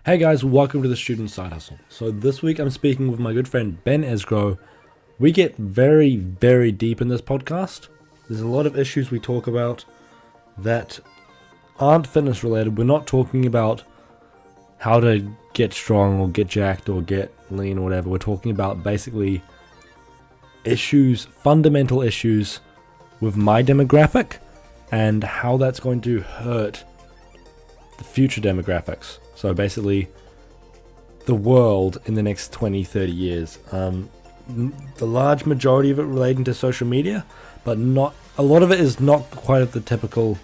Hey guys, welcome to the Student Side Hustle. So this week I'm speaking with my good friend Ben Esgro. We get very, very deep in this podcast. There's a lot of issues we talk about that aren't fitness related. We're not talking about how to get strong or get jacked or get lean or whatever. We're talking about basically issues, fundamental issues with my demographic and how that's going to hurt the future demographics. So basically, the world in the next 20, 30 years. The large majority of it relating to social media, but not a lot of it is not quite at the typical.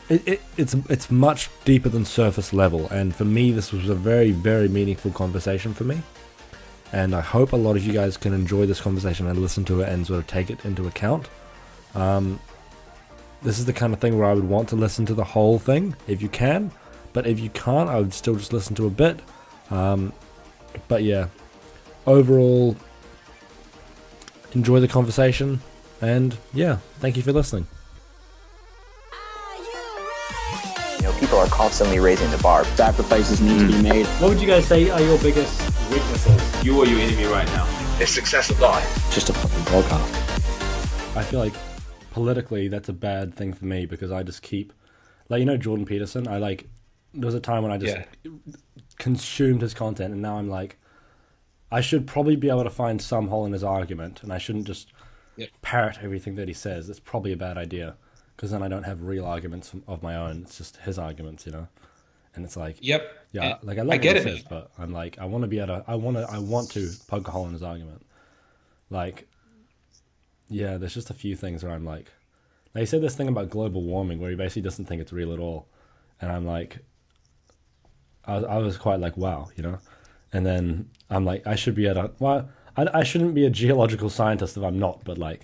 It's much deeper than surface level, and for me, this was a very, very meaningful conversation for me. And I hope a lot of you guys can enjoy this conversation and listen to it and sort of take it into account. This is the kind of thing where I would want to listen to the whole thing if you can. But if you can't, I would still just listen to a bit. But yeah, overall, enjoy the conversation. And yeah, thank you for listening. People are constantly raising the bar. Sacrifices need to be made. What would you guys say are your biggest weaknesses? You or your enemy right now? The success of life. Just a fucking podcast. I feel like politically that's a bad thing for me because I just keep, Jordan Peterson. There was a time when I just consumed his content, and now I'm like, I should probably be able to find some hole in his argument, and I shouldn't just parrot everything that he says. It's probably a bad idea, because then I don't have real arguments of my own. It's just his arguments, And it's like, I love what he says, but I'm like, I want to be able to, I want to poke a hole in his argument. There's just a few things where I'm like, he said this thing about global warming where he basically doesn't think it's real at all, and I'm like, I was quite like, wow, And then I'm like, I should be I shouldn't be a geological scientist if I'm not, but I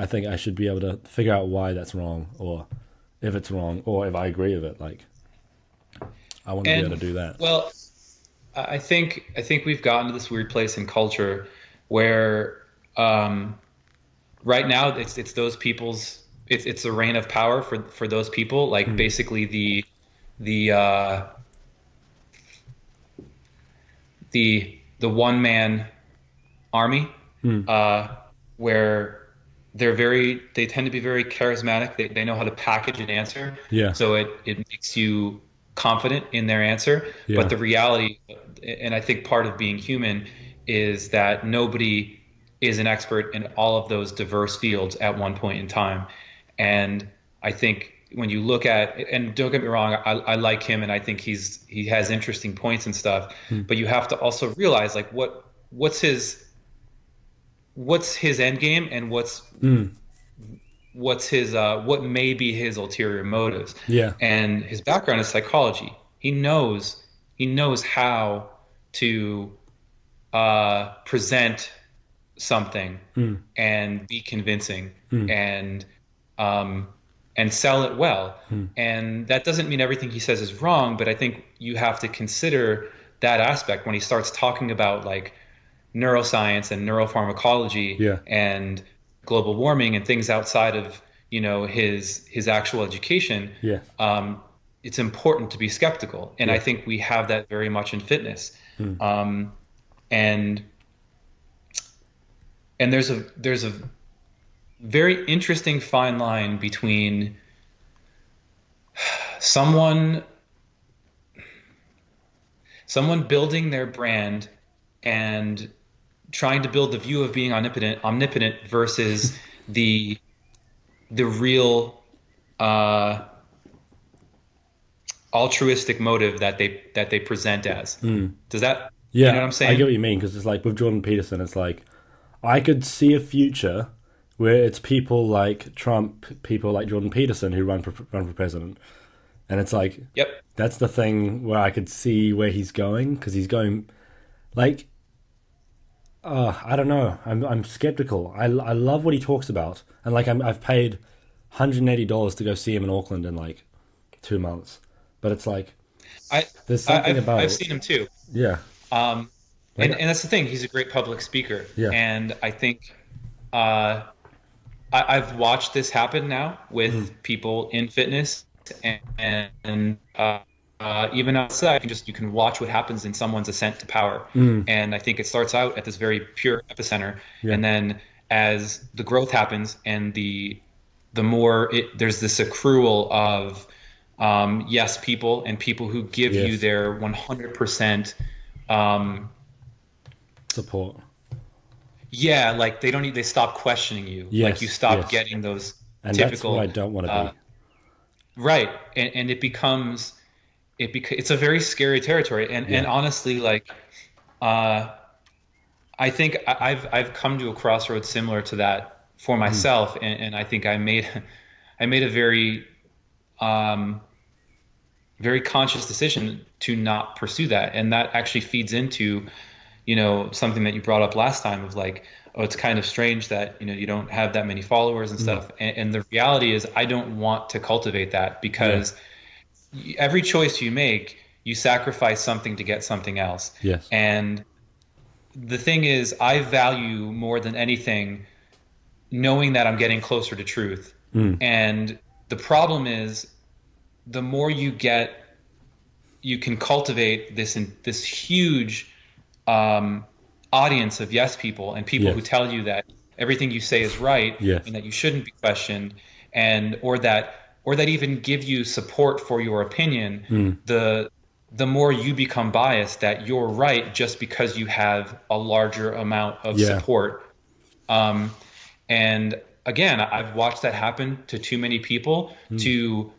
think I should be able to figure out why that's wrong, or if it's wrong, or if I agree with it. I want to be able to do that. Well, I think we've gotten to this weird place in culture where right now it's those people's it's a reign of power for those people. Basically the one man army, where they tend to be very charismatic. They know how to package an answer. Yeah. So it makes you confident in their answer. Yeah. But the reality, and I think part of being human, is that nobody is an expert in all of those diverse fields at one point in time. And I think when you look at, and don't get me wrong, I like him, and I think he has interesting points and stuff. But you have to also realize what's his end game, and what's his what may be his ulterior motives. Yeah. And his background is psychology. He knows how to present something and be convincing and sell it well. And that doesn't mean everything he says is wrong, but I think you have to consider that aspect when he starts talking about neuroscience and neuropharmacology and global warming and things outside of his actual education. It's important to be skeptical, and I think we have that very much in fitness. And there's a very interesting fine line between someone building their brand and trying to build the view of being omnipotent versus the real altruistic motive that they present as. Does that? Yeah, you know what I'm saying? I get what you mean, because it's like with Jordan Peterson, it's like I could see a future where it's people like Trump, people like Jordan Peterson who run for president, and it's like, that's the thing where I could see where he's going, because he's going I don't know. I'm skeptical. I love what he talks about, and I've paid $180 to go see him in Auckland in 2 months, but it's there's something about I've seen him too. Yeah. And that's the thing. He's a great public speaker. Yeah. And I think I've watched this happen now with people in fitness, and even outside, you can watch what happens in someone's ascent to power. And I think it starts out at this very pure epicenter, and then as the growth happens and the more there's this accrual of yes people and people who give you their 100% support. Yeah, like they stop questioning you. Like you stop getting those and typical. That's what I don't want to be. Right, and it's a very scary territory. And honestly, like I think I've come to a crossroads similar to that for myself, and I think I made a very very conscious decision to not pursue that, and that actually feeds into something that you brought up last time of like, oh, it's kind of strange that you don't have that many followers and stuff, and the reality is I don't want to cultivate that, because every choice you make, you sacrifice something to get something else. Yes. And the thing is, I value more than anything knowing that I'm getting closer to truth. And the problem is, the more you get, you can cultivate this huge audience of yes people, and people who tell you that everything you say is right, and that you shouldn't be questioned, and or that even give you support for your opinion. The more you become biased that you're right just because you have a larger amount of support. And again, I've watched that happen to too many people to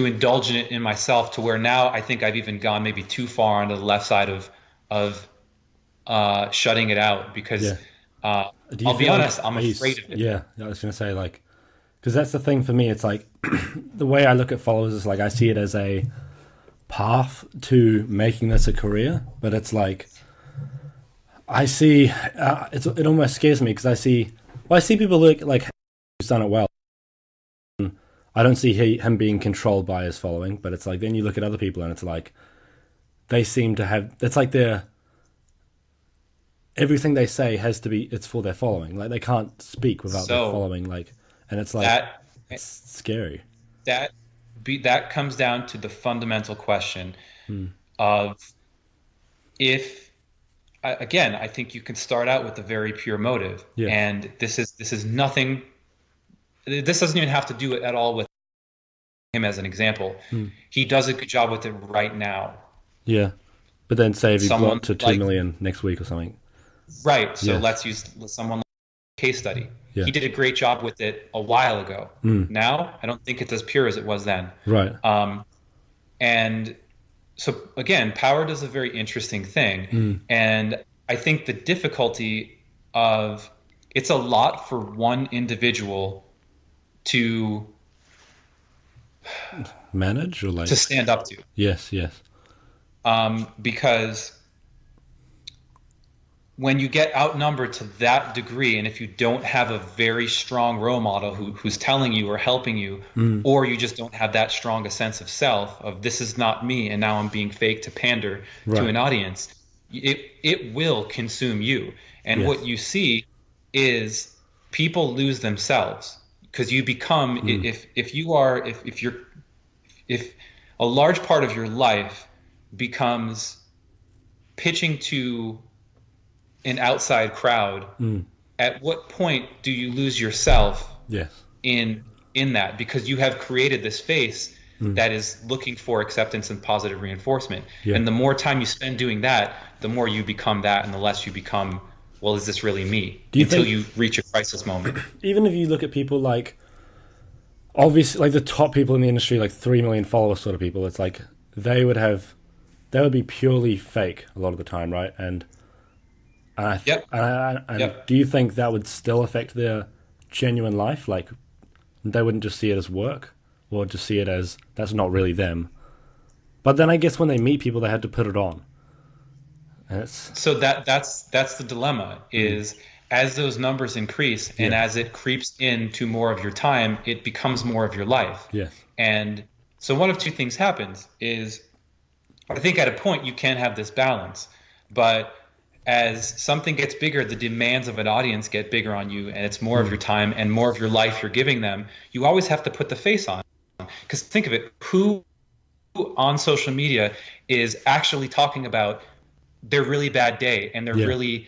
indulge in it in myself, to where now I think I've even gone maybe too far onto the left side of shutting it out, because I'll be honest, I'm afraid of it. Yeah, I was going to say, like, because that's the thing for me. It's like the way I look at followers is like I see it as a path to making this a career, but it's like I see it almost scares me, because I see people like who's done it well. I don't see him being controlled by his following, but it's like then you look at other people and it's like they seem to have, it's like everything they say has to be, it's for their following. Like they can't speak without their following. Like, and it's like it's scary. That comes down to the fundamental question of again, I think you can start out with a very pure motive, and this is nothing. This doesn't even have to do it at all with him as an example. He does a good job with it right now. Yeah, but then say if you blow up to 2 million next week or something. Right. So let's use someone like a case study. Yeah. He did a great job with it a while ago. Now, I don't think it's as pure as it was then. Right. And so again, power does a very interesting thing. And I think the difficulty of it's a lot for one individual to manage, or like to stand up to. Yes. Because when you get outnumbered to that degree, and if you don't have a very strong role model who's telling you or helping you, or you just don't have that strong a sense of self of this is not me and now I'm being fake to pander to an audience, it will consume you. And what you see is people lose themselves, because you become if a large part of your life becomes pitching to an outside crowd, at what point do you lose yourself in that? Because you have created this face that is looking for acceptance and positive reinforcement. And the more time you spend doing that, the more you become that, and the less you become, well, is this really me? Until you reach a crisis moment. Even if you look at people like, obviously, like the top people in the industry, like 3 million followers sort of people, it's like they would be purely fake a lot of the time, right? And do you think that would still affect their genuine life? Like they wouldn't just see it as work, or just see it as that's not really them. But then I guess when they meet people, they had to put it on. So that's the dilemma is as those numbers increase and as it creeps into more of your time, it becomes more of your life. Yes. And so one of two things happens is I think at a point you can have this balance, but as something gets bigger, the demands of an audience get bigger on you, and it's more of your time and more of your life you're giving them. You always have to put the face on, because think of it, who on social media is actually talking about their really bad day and their really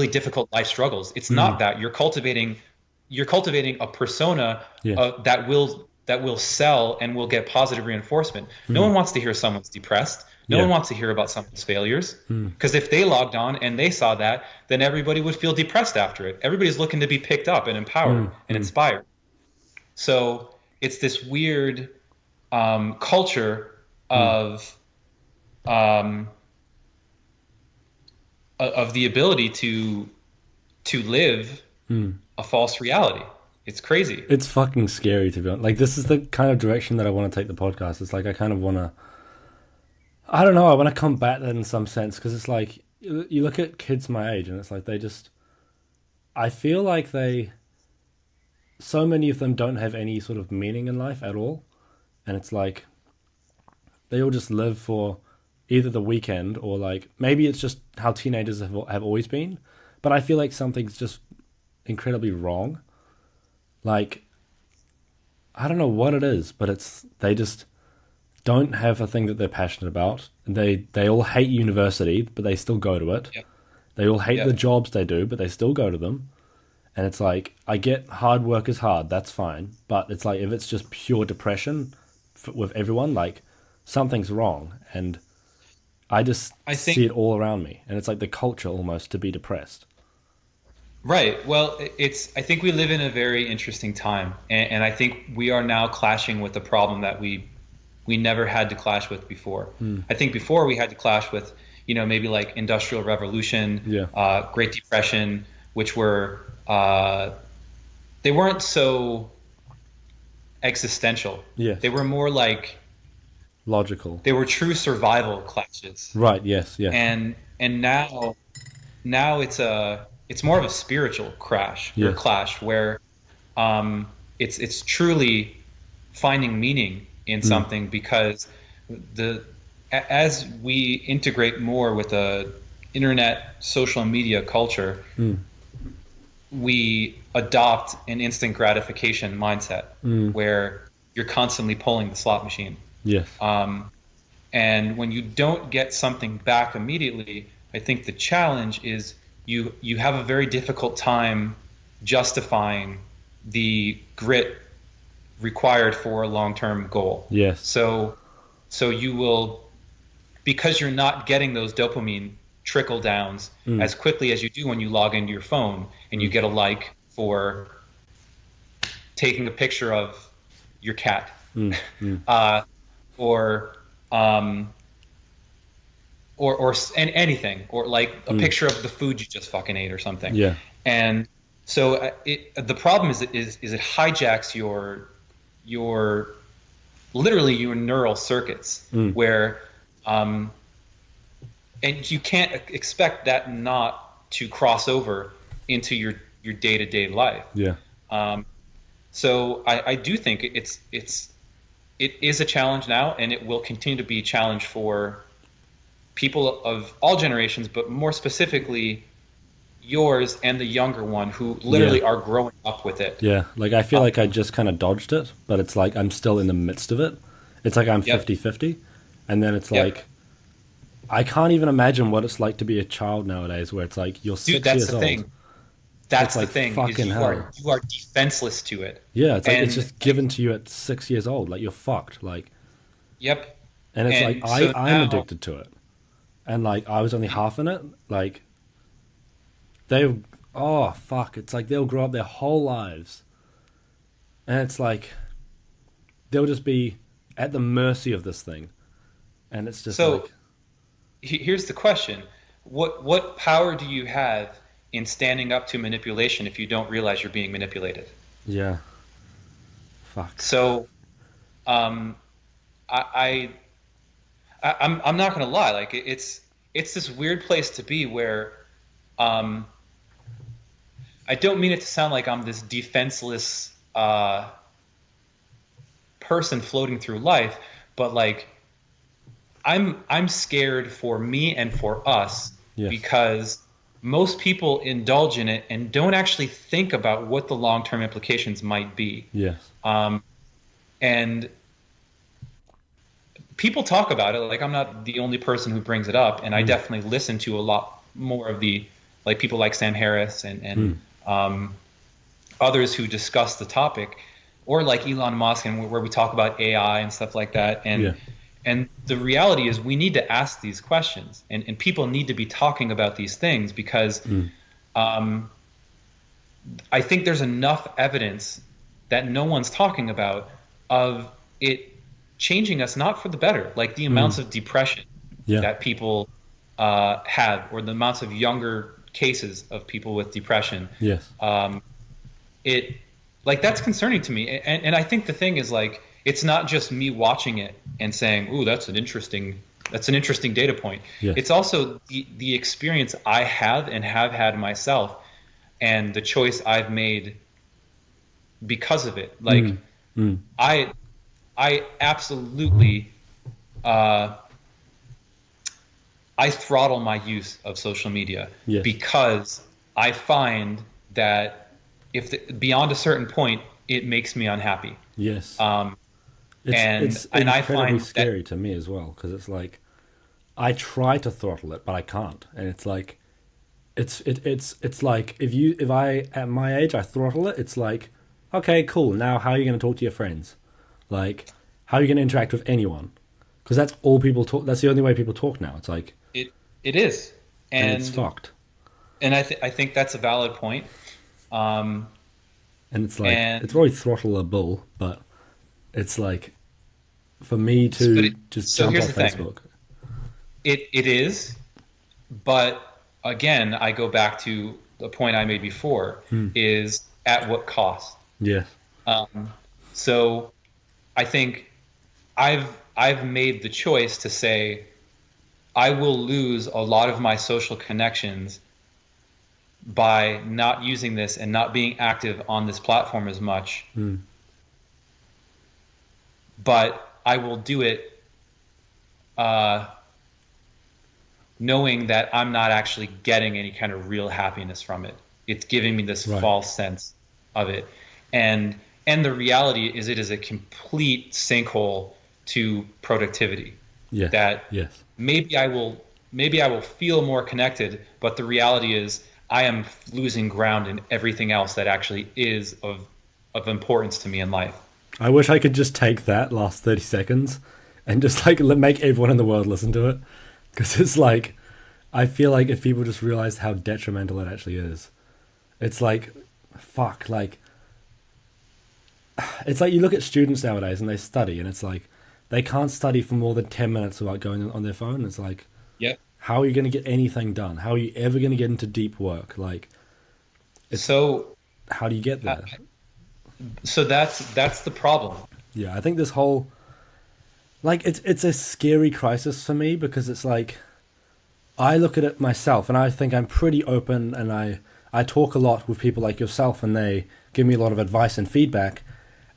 difficult life struggles? It's not that. You're cultivating a persona that will sell and will get positive reinforcement. No one wants to hear someone's depressed. No one wants to hear about someone's failures, because if they logged on and they saw that, then everybody would feel depressed after it. Everybody's looking to be picked up and empowered and inspired. So it's this weird culture of the ability to live a false reality. It's crazy. It's fucking scary, to be honest. Like, this is the kind of direction that I want to take the podcast. It's like, I kind of want to, I don't know, I want to combat that in some sense, because it's like, you look at kids my age, and it's like, I feel like so many of them don't have any sort of meaning in life at all. And it's like, they all just live for either the weekend, or like, maybe it's just how teenagers have always been. But I feel like something's just incredibly wrong. Like, I don't know what it is, but they just don't have a thing that they're passionate about. They all hate university, but they still go to it. Yep. They all hate the jobs they do, but they still go to them. And it's like, I get hard work is hard, that's fine. But it's like, if it's just pure depression with everyone, like, something's wrong. And I think, see it all around me. And it's like the culture almost to be depressed. Right. Well, I think we live in a very interesting time, and I think we are now clashing with a problem that we never had to clash with before. I think before we had to clash with, maybe like Industrial Revolution, Great Depression, which were, they weren't so existential. Yes. They were more like logical. They were true survival clashes. Right. Yes. Yeah. And now it's more of a spiritual crash or clash, where it's truly finding meaning in something, because as we integrate more with the internet social media culture, we adopt an instant gratification mindset where you're constantly pulling the slot machine. Yes. And when you don't get something back immediately, I think the challenge is you have a very difficult time justifying the grit required for a long-term goal. Yes. So you will, because you're not getting those dopamine trickle downs as quickly as you do when you log into your phone and you get a like for taking a picture of your cat, or anything, or like a picture of the food you just fucking ate or something. Yeah. And so the problem is it hijacks your literally your neural circuits, where and you can't expect that not to cross over into your day-to-day life. Yeah. So I do think it is a challenge now, and it will continue to be a challenge for people of all generations, but more specifically yours and the younger one, who literally are growing up with it. Yeah, like I feel like I just kind of dodged it, but it's like I'm still in the midst of it. It's like I'm 50-50, and then it's like I can't even imagine what it's like to be a child nowadays, where it's like you're 6 years old. Thing. That's the thing. Fucking hell. You are defenseless to it. Yeah, it's like it's just given to you at 6 years old. Like, you're fucked. Like. Yep. And it's I'm addicted to it, and like I was only half in it. Like. It's like they'll grow up their whole lives, and it's like they'll just be at the mercy of this thing, and it's just like. Here's the question: What power do you have in standing up to manipulation if you don't realize you're being manipulated? Yeah. Fuck. So, I'm not gonna lie. Like, it's this weird place to be where, I don't mean it to sound like I'm this defenseless person floating through life, but like I'm scared for me and for us, because most people indulge in it and don't actually think about what the long-term implications might be. Yes. And people talk about it. Like, I'm not the only person who brings it up, and I definitely listen to a lot more of the, like, people like Sam Harris and others who discuss the topic, or like Elon Musk, and where we talk about AI and stuff like that. And the reality is we need to ask these questions, and people need to be talking about these things, because I think there's enough evidence that no one's talking about of it changing us, not for the better, like the amounts of depression that people have, or the amounts of younger cases of people with depression. Yes. It, like, that's concerning to me. And I think the thing is, like, it's not just me watching it and saying, "Ooh, that's an interesting data point." Yes. It's also the experience I have and have had myself, and the choice I've made because of it. Like, I absolutely, I throttle my use of social media because I find that beyond a certain point, it makes me unhappy. Yes. It's and I incredibly find scary to me as well, because it's like I try to throttle it, but I can't, and it's like it's like if I at my age I throttle it, it's like, okay, cool. Now how are you going to talk to your friends? Like, how are you going to interact with anyone? Because that's all people talk. That's the only way people talk now. It's like it is, and it's fucked. And I think that's a valid point. And it's like it's really throttleable, but it's like for me to just jump off Facebook. It is, but again, I go back to the point I made before: is at what cost? Yes. So I think I've made the choice to say I will lose a lot of my social connections by not using this and not being active on this platform as much. But I will do it knowing that I'm not actually getting any kind of real happiness from it. It's giving me this false sense of it. And the reality is it is a complete sinkhole to productivity. Yes. That maybe I will feel more connected, but the reality is I am losing ground in everything else that actually is of importance to me in life. I wish I could just take that last 30 seconds and just like make everyone in the world listen to it, because it's like I feel like if people just realized how detrimental it actually is, it's like fuck. Like, it's like you look at students nowadays and they study, and it's like they can't study for more than 10 minutes without going on their phone. It's like, how are you going to get anything done? How are you ever going to get into deep work? Like, so how do you get there? So that's the problem. Yeah, I think this whole, like, it's a scary crisis for me, because it's like I look at it myself and I think I'm pretty open, and I talk a lot with people like yourself, and they give me a lot of advice and feedback,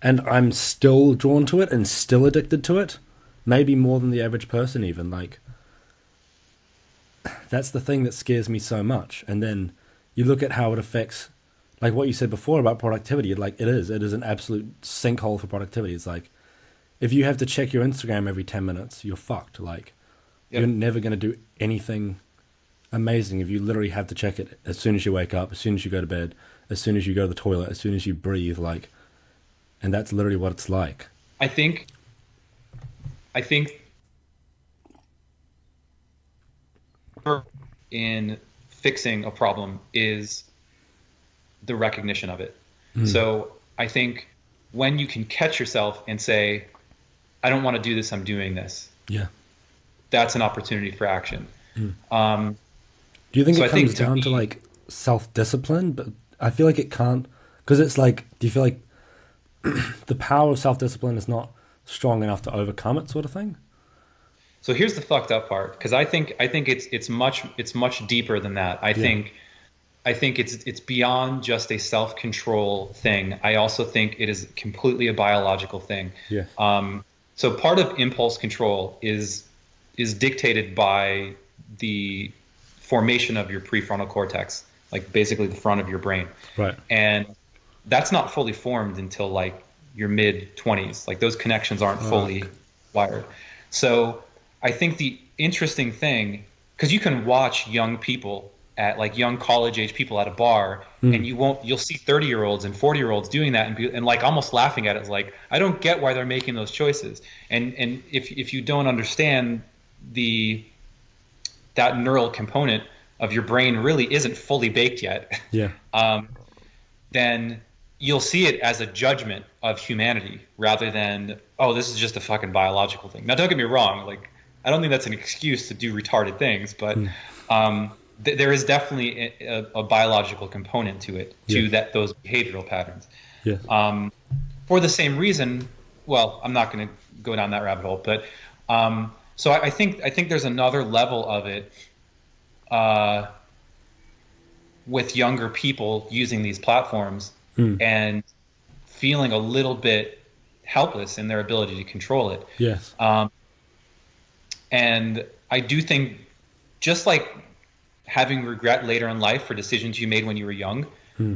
and I'm still drawn to it and still addicted to it, maybe more than the average person even. Like, that's the thing that scares me so much. And then you look at how it affects, like what you said before about productivity. Like, it is an absolute sinkhole for productivity. It's like if you have to check your Instagram every 10 minutes, you're fucked. Like, you're never going to do anything amazing if you literally have to check it as soon as you wake up, as soon as you go to bed, as soon as you go to the toilet, as soon as you breathe. Like, and that's literally what it's like. I think in fixing a problem is the recognition of it. So I think when you can catch yourself and say, I don't want to do this, I'm doing this. Yeah. That's an opportunity for action. Do you think it comes down to like self-discipline? But I feel like it can't, because it's like, do you feel like the power of self-discipline is not strong enough to overcome it, sort of thing? So here's the fucked up part, because I think it's much deeper than that. I think it's beyond just a self-control thing. I also think it is completely a biological thing. Yeah. So part of impulse control is dictated by the formation of your prefrontal cortex, like basically the front of your brain. Right. And that's not fully formed until like your mid-20s. Like, those connections aren't fully wired. So I think the interesting thing, because you can watch young people at like young college age people at a bar, and you'll see 30-year-olds and 40-year-olds doing that and like almost laughing at it. It's like, I don't get why they're making those choices. And if you don't understand that neural component of your brain really isn't fully baked yet, then you'll see it as a judgment of humanity rather than, oh, this is just a fucking biological thing. Now, don't get me wrong. Like, I don't think that's an excuse to do retarded things, but there is definitely a biological component to it, to those behavioral patterns. Yeah. For the same reason, well, I'm not going to go down that rabbit hole, but so I think there's another level of it with younger people using these platforms and feeling a little bit helpless in their ability to control it. Yes. And I do think, just like having regret later in life for decisions you made when you were young,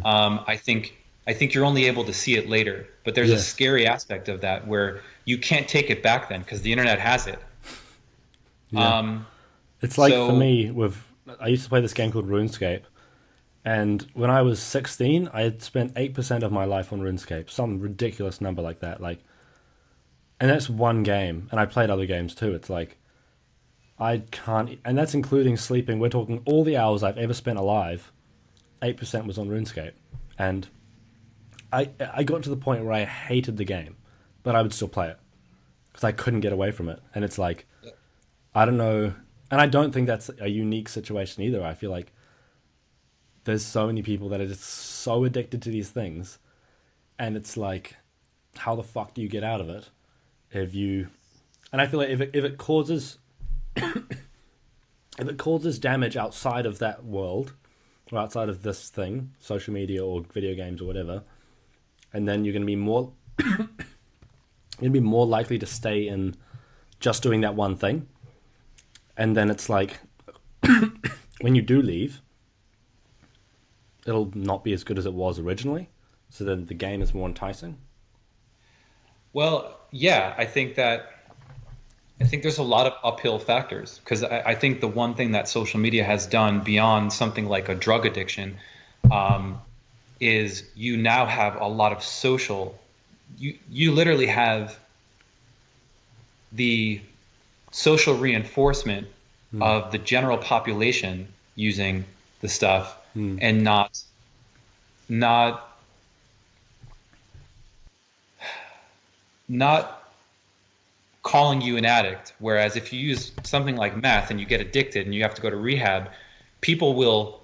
I think you're only able to see it later. But there's a scary aspect of that where you can't take it back then because the internet has it. Yeah. It's like, for me, I used to play this game called RuneScape. And when I was 16, I had spent 8% of my life on RuneScape, some ridiculous number like that. Like, and that's one game, and I played other games too. It's like, I can't, and that's including sleeping. We're talking all the hours I've ever spent alive, 8% was on RuneScape. And I got to the point where I hated the game, but I would still play it because I couldn't get away from it. And it's like, I don't know, and I don't think that's a unique situation either. I feel like there's so many people that are just so addicted to these things, and it's like, how the fuck do you get out of it? And I feel like if it causes damage outside of that world, or outside of this thing, social media or video games or whatever, and then you're going to be more likely to stay in just doing that one thing. And then it's like, when you do leave, it'll not be as good as it was originally. So then the game is more enticing. Well, yeah, I think there's a lot of uphill factors, because I think the one thing that social media has done beyond something like a drug addiction is you now have a lot of social, you literally have the social reinforcement of the general population using the stuff and not calling you an addict. Whereas if you use something like meth and you get addicted and you have to go to rehab, people will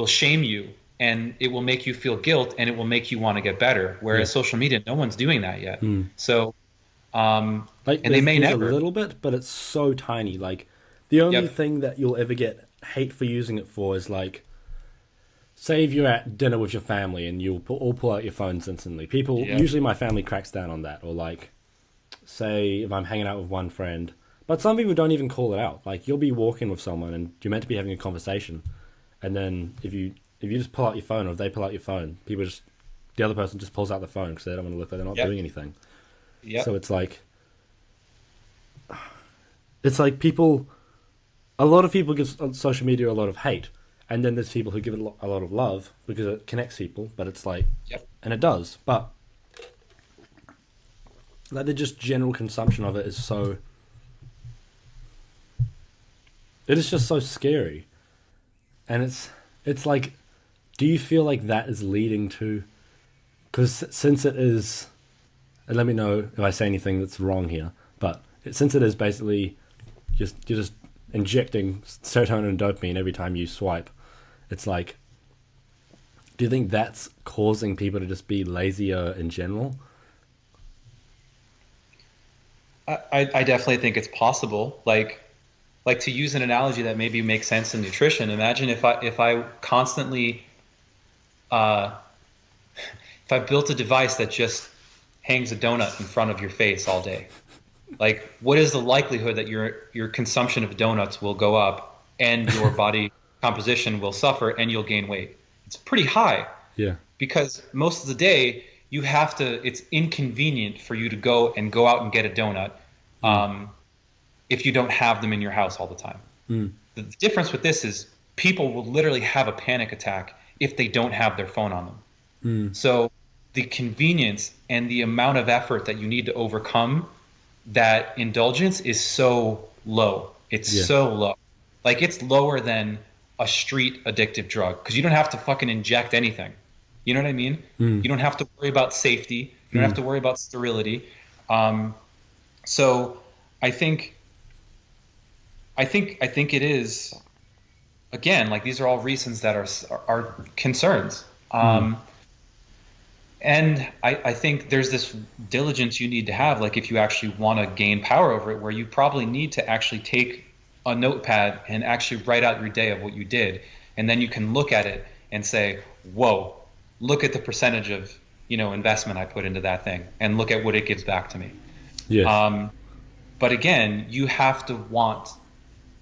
shame you, and it will make you feel guilt, and it will make you want to get better. Whereas social media, no one's doing that yet. So, and they may never. A little bit, but it's so tiny. Like, the only thing that you'll ever get hate for using it for is, like, say if you're at dinner with your family and you'll all pull out your phones instantly. Usually my family cracks down on that. Or, like, say if I'm hanging out with one friend, but some people don't even call it out. Like, you'll be walking with someone and you're meant to be having a conversation, and then if you just pull out your phone, or if they pull out your phone, the other person just pulls out the phone because they don't want to look like they're not doing anything. So it's like a lot of people give social media a lot of hate, and then there's people who give it a lot of love because it connects people. But it's like, and it does, but like the just general consumption of it is so, it is just so scary. And it's like, do you feel like that is leading to, because since it is, and let me know if I say anything that's wrong here, but since it is basically you're just injecting serotonin and dopamine every time you swipe, it's like, do you think that's causing people to just be lazier in general? I definitely think it's possible. Like to use an analogy that maybe makes sense in nutrition. Imagine if I constantly, if I built a device that just hangs a donut in front of your face all day. Like, what is the likelihood that your consumption of donuts will go up and your body composition will suffer and you'll gain weight? It's pretty high. Yeah. Because most of the day you have to, it's inconvenient for you to go out and get a donut. if you don't have them in your house all the time. The difference with this is people will literally have a panic attack if they don't have their phone on them. So the convenience and the amount of effort that you need to overcome that indulgence is so low. It's so low. Like, it's lower than a street addictive drug, because you don't have to fucking inject anything. You know what I mean? You don't have to worry about safety. You don't have to worry about sterility. So I think it is, again, like, these are all reasons that are concerns. And I think there's this diligence you need to have, like, if you actually want to gain power over it, where you probably need to actually take a notepad and actually write out your day of what you did. And then you can look at it and say, whoa, look at the percentage of, investment I put into that thing, and look at what it gives back to me. Yes. But again, you have to want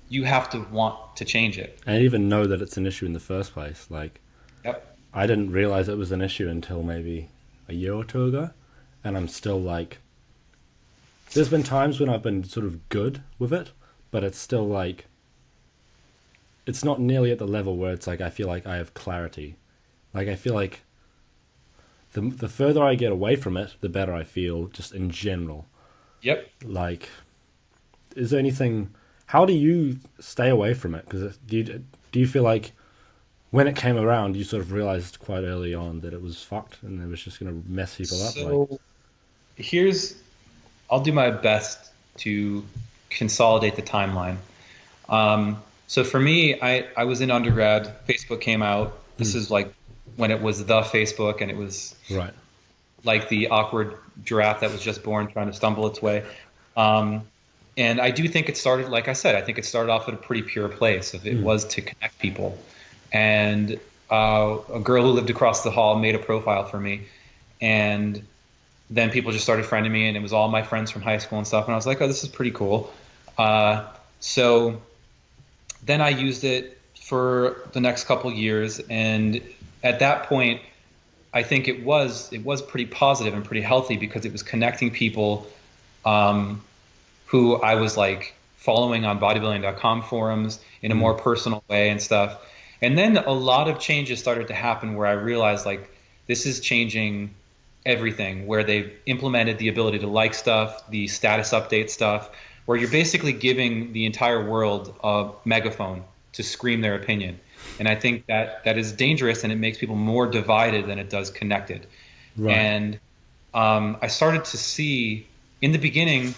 to change it. And even know that it's an issue in the first place. Like, Yep. I didn't realize it was an issue until maybe a year or two ago. And I'm still like, there's been times when I've been sort of good with it, but it's still like, it's not nearly at the level where it's like, I feel like I have clarity. Like, I feel like the further I get away from it, the better I feel just in general. Yep. Like, is there anything, how do you stay away from it? Because do you feel like when it came around, you sort of realized quite early on that it was fucked and it was just going to mess people up? So I'll do my best to consolidate the timeline. So for me, I was in undergrad. Facebook came out. This is like when it was the Facebook, and it was Right. like the awkward giraffe that was just born trying to stumble its way. And I do think it started, like I said, I think it started off at a pretty pure place. It was to connect people. And a girl who lived across the hall made a profile for me. And then people just started friending me, and it was all my friends from high school and stuff. And I was like, oh, this is pretty cool. So then I used it for the next couple years. And at that point, I think it was pretty positive and pretty healthy, because it was connecting people who I was like following on bodybuilding.com forums in a more personal way and stuff. And then a lot of changes started to happen where I realized, like, this is changing everything, where they've implemented the ability to like stuff, the status update stuff, where you're basically giving the entire world a megaphone to scream their opinion. And I think that is dangerous, and it makes people more divided than it does connected. Right. And I started to see, in the beginning,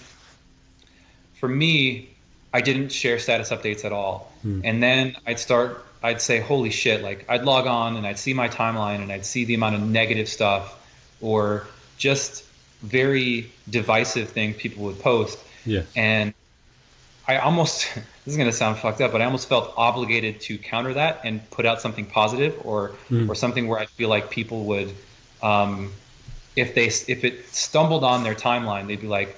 for me, I didn't share status updates at all. And then I'd say, holy shit, like, I'd log on and I'd see my timeline and I'd see the amount of negative stuff or just very divisive things people would post. Yes. And I almost, this is going to sound fucked up, but I almost felt obligated to counter that and put out something positive or something where I feel like people would, if it stumbled on their timeline, they'd be like,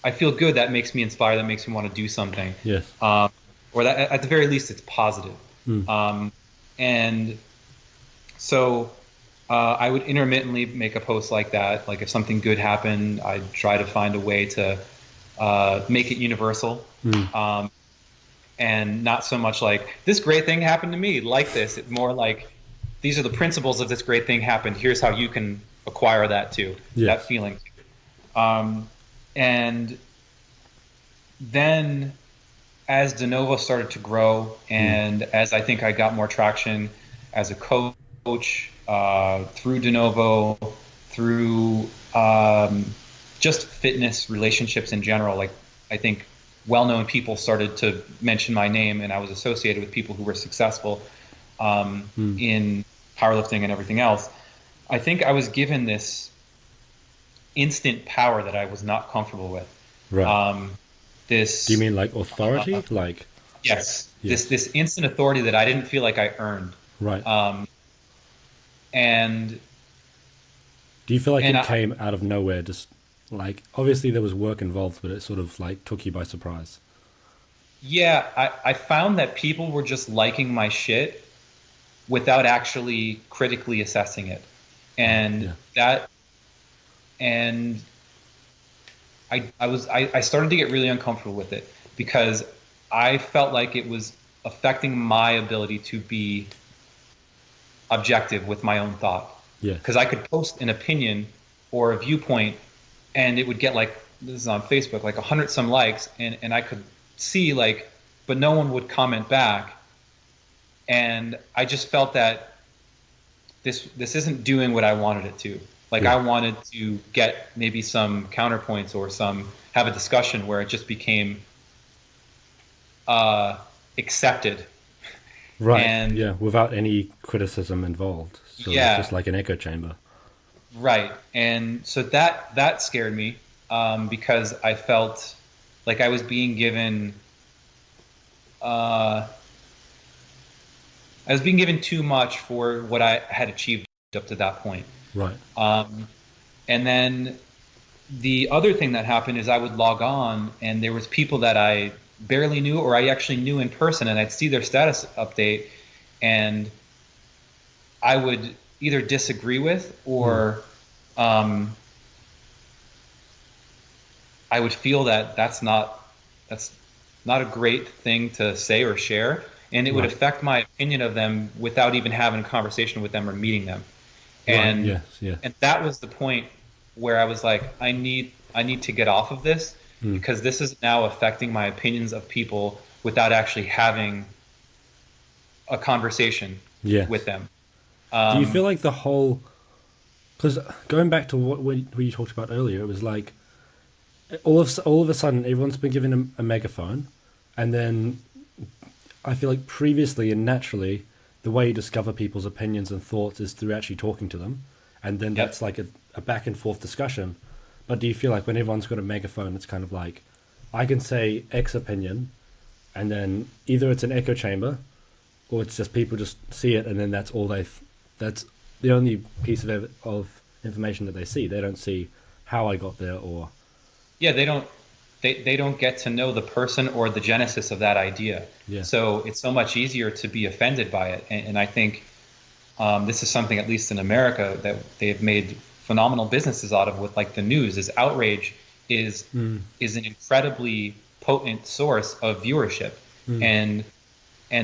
I feel good, that makes me inspired, that makes me want to do something. Yes. Or that at the very least it's positive. And so I would intermittently make a post like that. Like, if something good happened, I'd try to find a way to make it universal. And not so much like, this great thing happened to me, like this. It's more like, these are the principles of this great thing happened. Here's how you can acquire that too, that feeling. And then as De Novo started to grow, and as I think I got more traction as a coach through De Novo, through just fitness relationships in general, like, I think well-known people started to mention my name, and I was associated with people who were successful in powerlifting and everything else. I think I was given this instant power that I was not comfortable with. Right. This. Do you mean like authority? Yes. This instant authority that I didn't feel like I earned. Right. And. Do you feel like it came out of nowhere? Just like, obviously there was work involved, but it sort of like took you by surprise. Yeah, I found that people were just liking my shit without actually critically assessing it. And I started to get really uncomfortable with it, because I felt like it was affecting my ability to be objective with my own thought. Yeah. Because I could post an opinion or a viewpoint, and it would get like, this is on Facebook, like 100 some likes, and I could see like, but no one would comment back. And I just felt that this isn't doing what I wanted it to. Like, Yeah. I wanted to get maybe some counterpoints or have a discussion where it just became accepted. Right. And yeah, without any criticism involved. So Yeah. it's just like an echo chamber. right. And so that scared me, because I felt like I was being given too much for what I had achieved up to that point. Right. And then the other thing that happened is I would log on, and there was people that I barely knew, or I actually knew in person, and I'd see their status update, and I would either disagree with, or I would feel that that's not a great thing to say or share, and it would Right. affect my opinion of them without even having a conversation with them or meeting them. And right. Yes. Yeah. and that was the point where I was like, I need to get off of this, because this is now affecting my opinions of people without actually having a conversation Yes. with them. Do you feel like the whole, because going back to what we talked about earlier, it was like all of a sudden everyone's been given a megaphone, and then I feel like previously and naturally the way you discover people's opinions and thoughts is through actually talking to them, and then Yep. that's like a back and forth discussion. But do you feel like when everyone's got a megaphone, it's kind of like I can say X opinion, and then either it's an echo chamber, or it's just people just see it, and then that's all that's the only piece of information that they see. They don't see how I got there, or Yeah, they don't get to know the person or the genesis of that idea. Yeah. So it's so much easier to be offended by it. And I think this is something, at least in America, that they've made phenomenal businesses out of with like the news. Is outrage is an incredibly potent source of viewership. And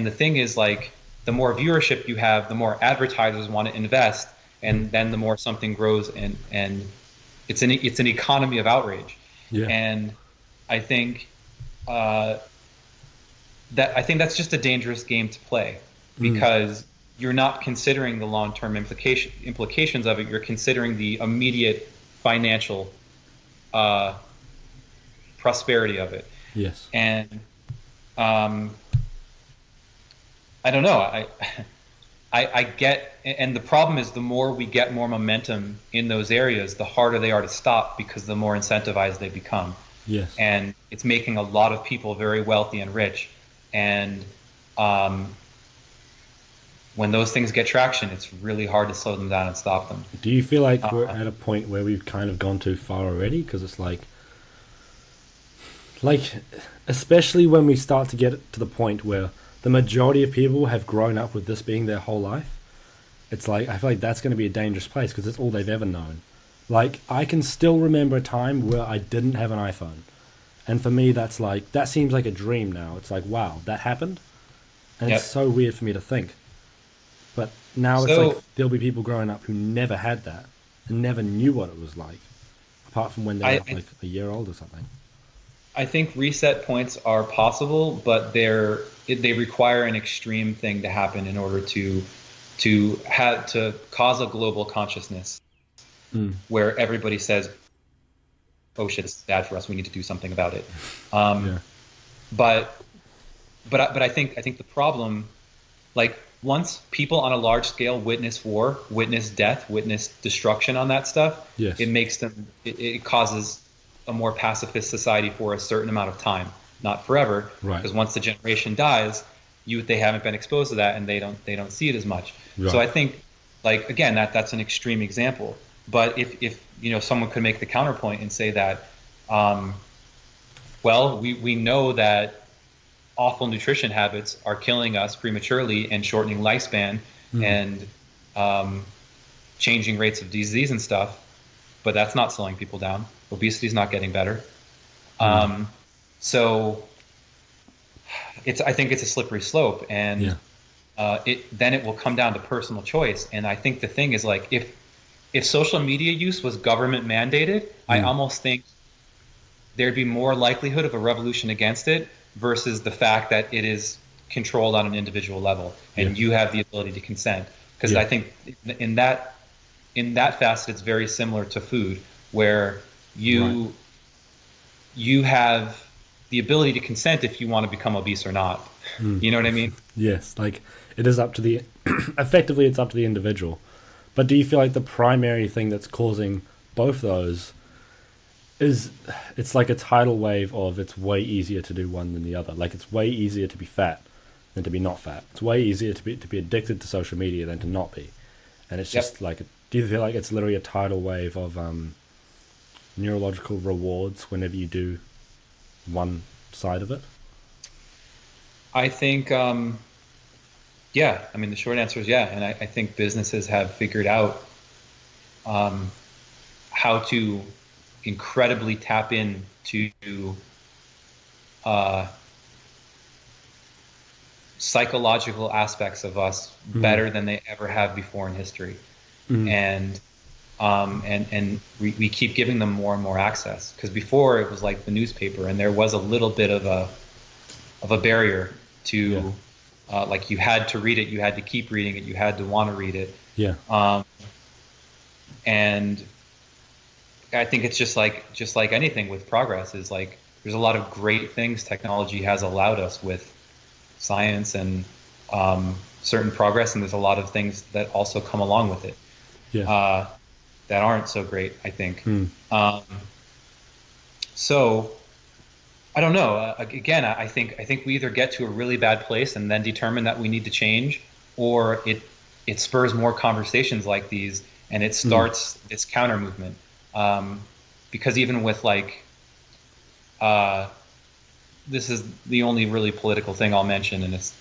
the thing is, like, the more viewership you have, the more advertisers want to invest, and then the more something grows, and it's an economy of outrage. Yeah. And I think that's just a dangerous game to play, because you're not considering the long-term implications of it. You're considering the immediate financial prosperity of it. yes. And I don't know. I get, and the problem is, the more we get more momentum in those areas, the harder they are to stop, because the more incentivized they become. Yes. And it's making a lot of people very wealthy and rich. And when those things get traction, it's really hard to slow them down and stop them. Do you feel like we're at a point where we've kind of gone too far already? Because it's like, especially when we start to get to the point where the majority of people have grown up with this being their whole life, it's like, I feel like that's going to be a dangerous place, because it's all they've ever known. Like, I can still remember a time where I didn't have an iPhone. And for me, that's like, that seems like a dream now. It's like, wow, that happened? And Yep. it's so weird for me to think. But now it's So- like, there'll be people growing up who never had that and never knew what it was like, apart from when they were like a year old or something. I think reset points are possible, but they require an extreme thing to happen in order to cause a global consciousness where everybody says, "Oh shit, it's bad for us. We need to do something about it." Yeah. But I think the problem, like, once people on a large scale witness war, witness death, witness destruction on that stuff, Yes. it causes a more pacifist society for a certain amount of time, not forever. Right. Because once the generation dies, they haven't been exposed to that, and they don't see it as much. Right. So I think, like, again, that's an extreme example. But if someone could make the counterpoint and say that, well, we know that awful nutrition habits are killing us prematurely and shortening lifespan and changing rates of disease and stuff, but that's not slowing people down. Obesity is not getting better. So I think it's a slippery slope, and Yeah. it will come down to personal choice. And I think the thing is, like, if social media use was government mandated, I almost think there'd be more likelihood of a revolution against it versus the fact that it is controlled on an individual level and you have the ability to consent. Because I think in that facet, it's very similar to food, where you have the ability to consent if you want to become obese or not. You know what I mean? Yes, like it is up to the effectively it's up to the individual. But do you feel like the primary thing that's causing both those is it's like a tidal wave of it's way easier to do one than the other. Like it's way easier to be fat than to be not fat. It's way easier to be addicted to social media than to not be. And it's just like, do you feel like it's literally a tidal wave of neurological rewards whenever you do one side of it? I think, yeah. I mean, the short answer is yeah. And I think businesses have figured out how to incredibly tap into psychological aspects of us better than they ever have before in history. And we keep giving them more and more access, because before it was like the newspaper, and there was a little bit of a barrier to like you had to read it, you had to keep reading it, you had to want to read it. And I think it's just like anything with progress, is like there's a lot of great things technology has allowed us with science and certain progress, and there's a lot of things that also come along with it that aren't so great, I think. So I don't know. Again, I think we either get to a really bad place and then determine that we need to change, or it spurs more conversations like these, and it starts this counter movement. Because even with like, this is the only really political thing I'll mention, and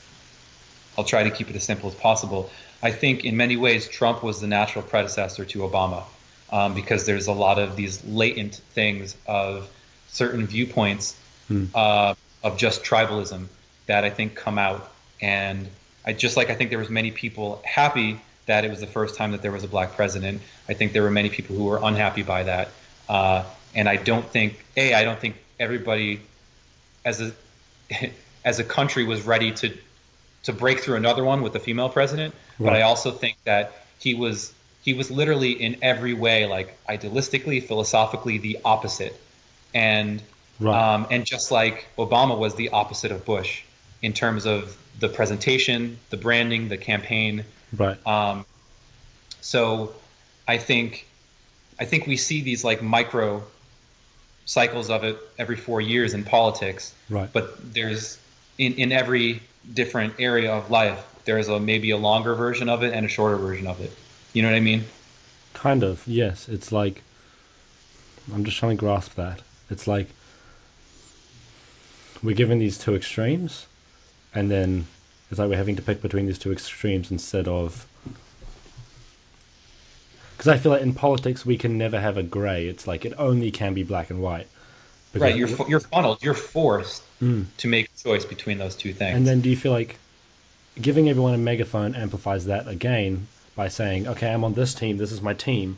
I'll try to keep it as simple as possible. I think in many ways Trump was the natural predecessor to Obama, because there's a lot of these latent things of certain viewpoints of just tribalism that I think come out. And I think there was many people happy that it was the first time that there was a black president. I think there were many people who were unhappy by that. And I don't think everybody as a country was ready to break through another one with a female president. But I also think that he was literally in every way, like idealistically, philosophically, the opposite. And just like Obama was the opposite of Bush in terms of the presentation, the branding, the campaign. So I think we see these like micro cycles of it every 4 years in politics. But there's in every different area of life, there's maybe a longer version of it and a shorter version of it. You know what I mean? Kind of, yes. It's like, I'm just trying to grasp that. It's like we're given these two extremes, and then it's like we're having to pick between these two extremes instead of... Because I feel like in politics we can never have a grey. It's like it only can be black and white. Right, you're funneled, you're forced to make a choice between those two things. And then do you feel like giving everyone a megaphone amplifies that again by saying, okay, I'm on this team, this is my team,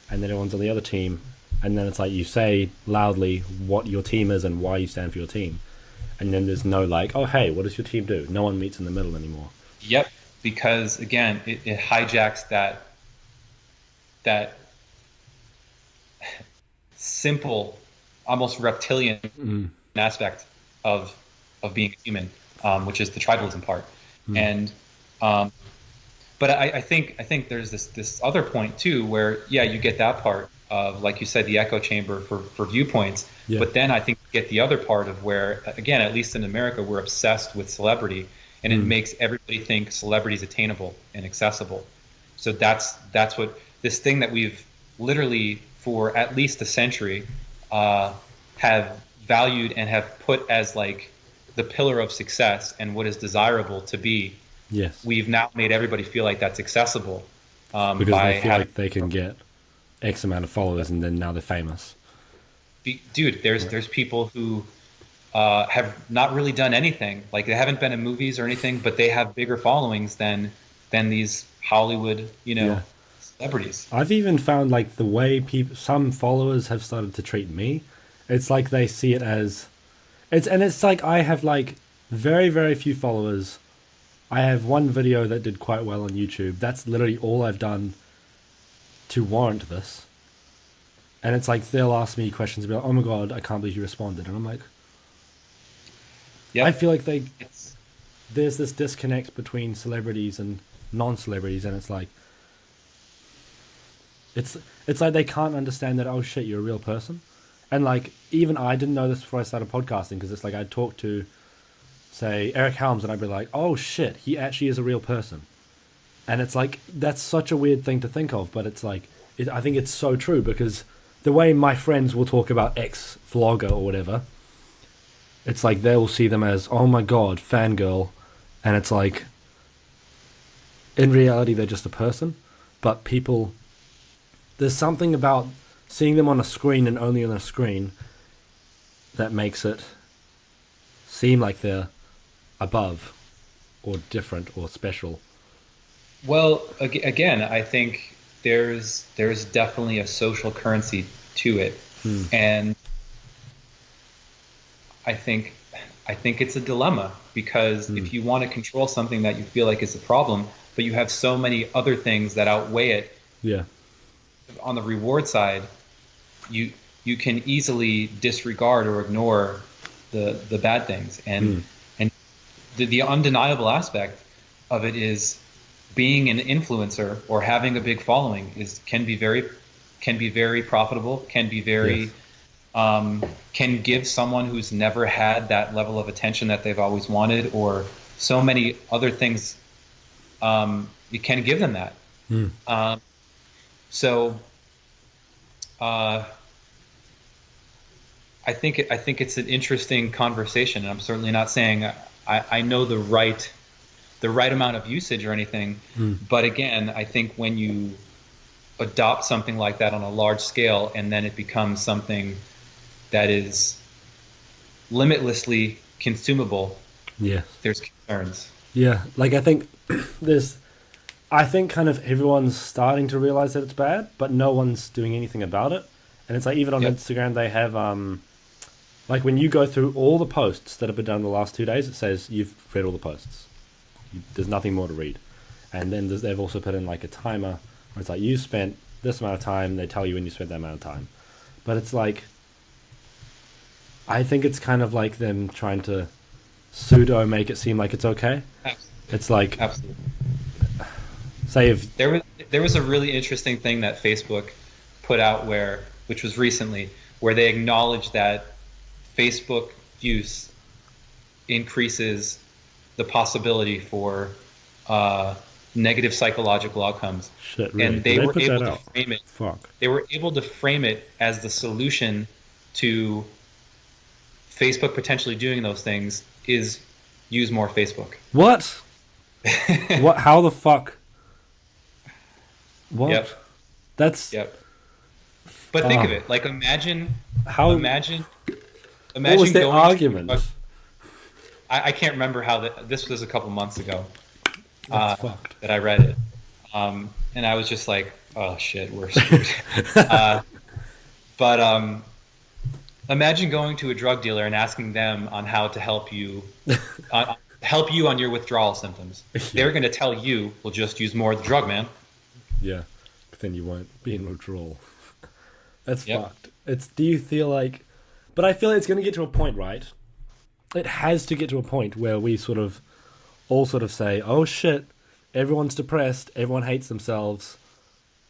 and then everyone's on the other team, and then it's like you say loudly what your team is and why you stand for your team, and then there's no like, oh hey, what does your team do? No one meets in the middle anymore. Yep, because again, it hijacks that simple, almost reptilian aspect of being a human, which is the tribalism part. And but I think there's this other point too, where you get that part of, like you said, the echo chamber for viewpoints. But then I think you get the other part of where, again, at least in America, we're obsessed with celebrity, and it makes everybody think celebrity is attainable and accessible. So that's what this thing that we've literally for at least a century have valued and have put as like the pillar of success and what is desirable to be. We've now made everybody feel like that's accessible, because they feel like they can get X amount of followers and then now they're famous. Dude, there's people who have not really done anything. Like they haven't been in movies or anything, but they have bigger followings than these Hollywood, celebrities. I've even found like the way some followers have started to treat me, it's like they see it as, it's like I have like very, very few followers. I have one video that did quite well on YouTube. That's literally all I've done to warrant this. And it's like they'll ask me questions about, oh my god, I can't believe you responded. And I'm like, I feel like there's this disconnect between celebrities and non-celebrities, and it's like it's like they can't understand that, oh shit, you're a real person. And like even I didn't know this before I started podcasting, because it's like I'd talk to, say, Eric Helms, and I'd be like, oh shit, he actually is a real person. And it's like that's such a weird thing to think of, but it's like I think it's so true, because the way my friends will talk about X vlogger or whatever, it's like they will see them as, oh my god, fangirl, and it's like in reality they're just a person. But people, there's something about seeing them on a screen and only on a screen that makes it seem like they're above or different or special. Well, again, I think there's definitely a social currency to it, and I think it's a dilemma, because if you want to control something that you feel like is a problem, but you have so many other things that outweigh it. Yeah. On the reward side, you can easily disregard or ignore the bad things, and the undeniable aspect of it is being an influencer or having a big following can be very profitable, can be very can give someone who's never had that level of attention that they've always wanted, or so many other things. It can give them that. So I think it's an interesting conversation, and I'm certainly not saying I know the right amount of usage or anything. But again, I think when you adopt something like that on a large scale, and then it becomes something that is limitlessly consumable, there's concerns. Yeah, like I think kind of everyone's starting to realize that it's bad, but no one's doing anything about it. And it's like even on Instagram they have like when you go through all the posts that have been done in the last 2 days, it says you've read all the posts. There's nothing more to read. And then they've also put in like a timer where it's like you spent this amount of time. They tell you when you spent that amount of time. But it's like, I think it's kind of like them trying to pseudo make it seem like it's okay. Absolutely. It's like, absolutely. Say if there was a really interesting thing that Facebook put out which was recently, where they acknowledged that Facebook use increases the possibility for negative psychological outcomes. Shit, really? And they were able to frame it. They were able to frame it as the solution to Facebook potentially doing those things is use more Facebook. What? What? How the fuck? What? Yep. That's. Yep. But think of it. Like, imagine. Imagine. What was the argument? I can't remember how this was a couple months ago that I read it, and I was just like, "Oh shit, we're screwed." But imagine going to a drug dealer and asking them on how to help you on your withdrawal symptoms. They're going to tell you, "Well, just use more of the drug, man." Yeah, but then you won't be in withdrawal. That's fucked. Do you feel like? But I feel like it's going to get to a point, right? It has to get to a point where we all say, oh shit, everyone's depressed, everyone hates themselves,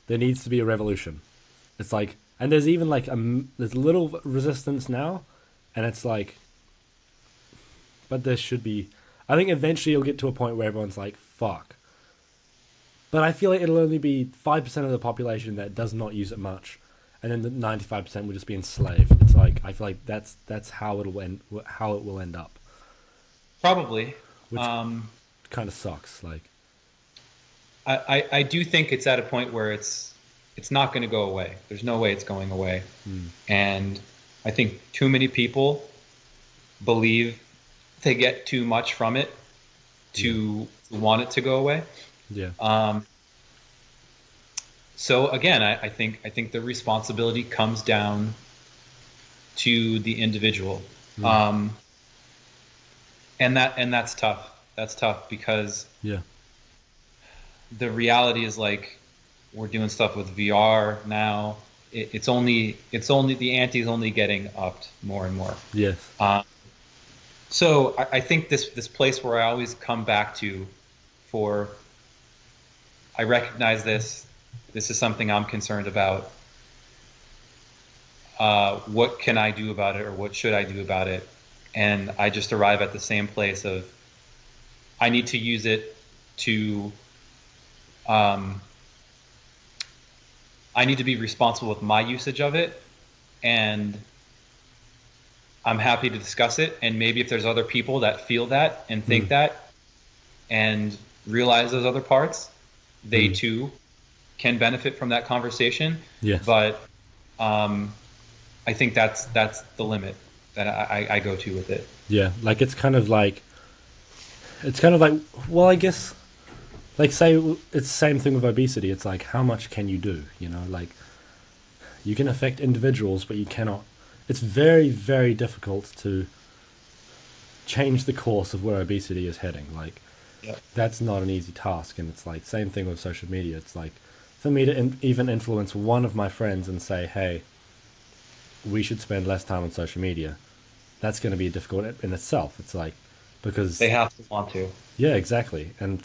there needs to be a revolution. It's like, and there's even like there's little resistance now, and it's like, but there should be, I think eventually you'll get to a point where everyone's like, fuck. But I feel like it'll only be 5% of the population that does not use it much, and then the 95% will just be enslaved. It's like, I feel like that's how it will end up. Probably. Which kind of sucks. Like, I do think it's at a point where it's not going to go away. There's no way it's going away. And I think too many people believe they get too much from it to want it to go away. Yeah. So again, I think the responsibility comes down to the individual, and that's tough. That's tough because Yeah. the reality is, like, we're doing stuff with VR now. It's only the ante is only getting upped more and more. Yes. So I think this place where I always come back to for, I recognize this is something I'm concerned about. What can I do about it, or what should I do about it? And I just arrive at the same place of, I need to use it to, I need to be responsible with my usage of it, and I'm happy to discuss it. And maybe if there's other people that feel that and think that and realize those other parts, they too can benefit from that conversation. Yes. But I think that's the limit that I go to with it. Yeah, like it's kind of like, well, I guess, like, say it's the same thing with obesity. It's like, how much can you do? You know, like, you can affect individuals, but you cannot. It's very, very difficult to change the course of where obesity is heading. Like, that's not an easy task. And it's like, same thing with social media. It's like, for me to even influence one of my friends and say, hey, we should spend less time on social media, that's going to be difficult in itself. It's like, because they have to want to. Yeah, exactly. And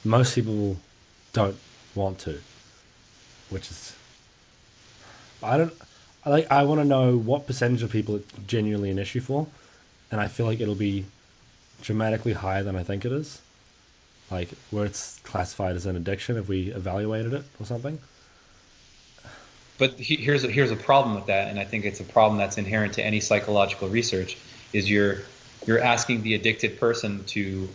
most people don't want to, which is, I want to know what percentage of people it's genuinely an issue for, and I feel like it'll be dramatically higher than I think it is, like where it's classified as an addiction if we evaluated it or something. But here's a problem with that, and I think it's a problem that's inherent to any psychological research, is you're asking the addicted person to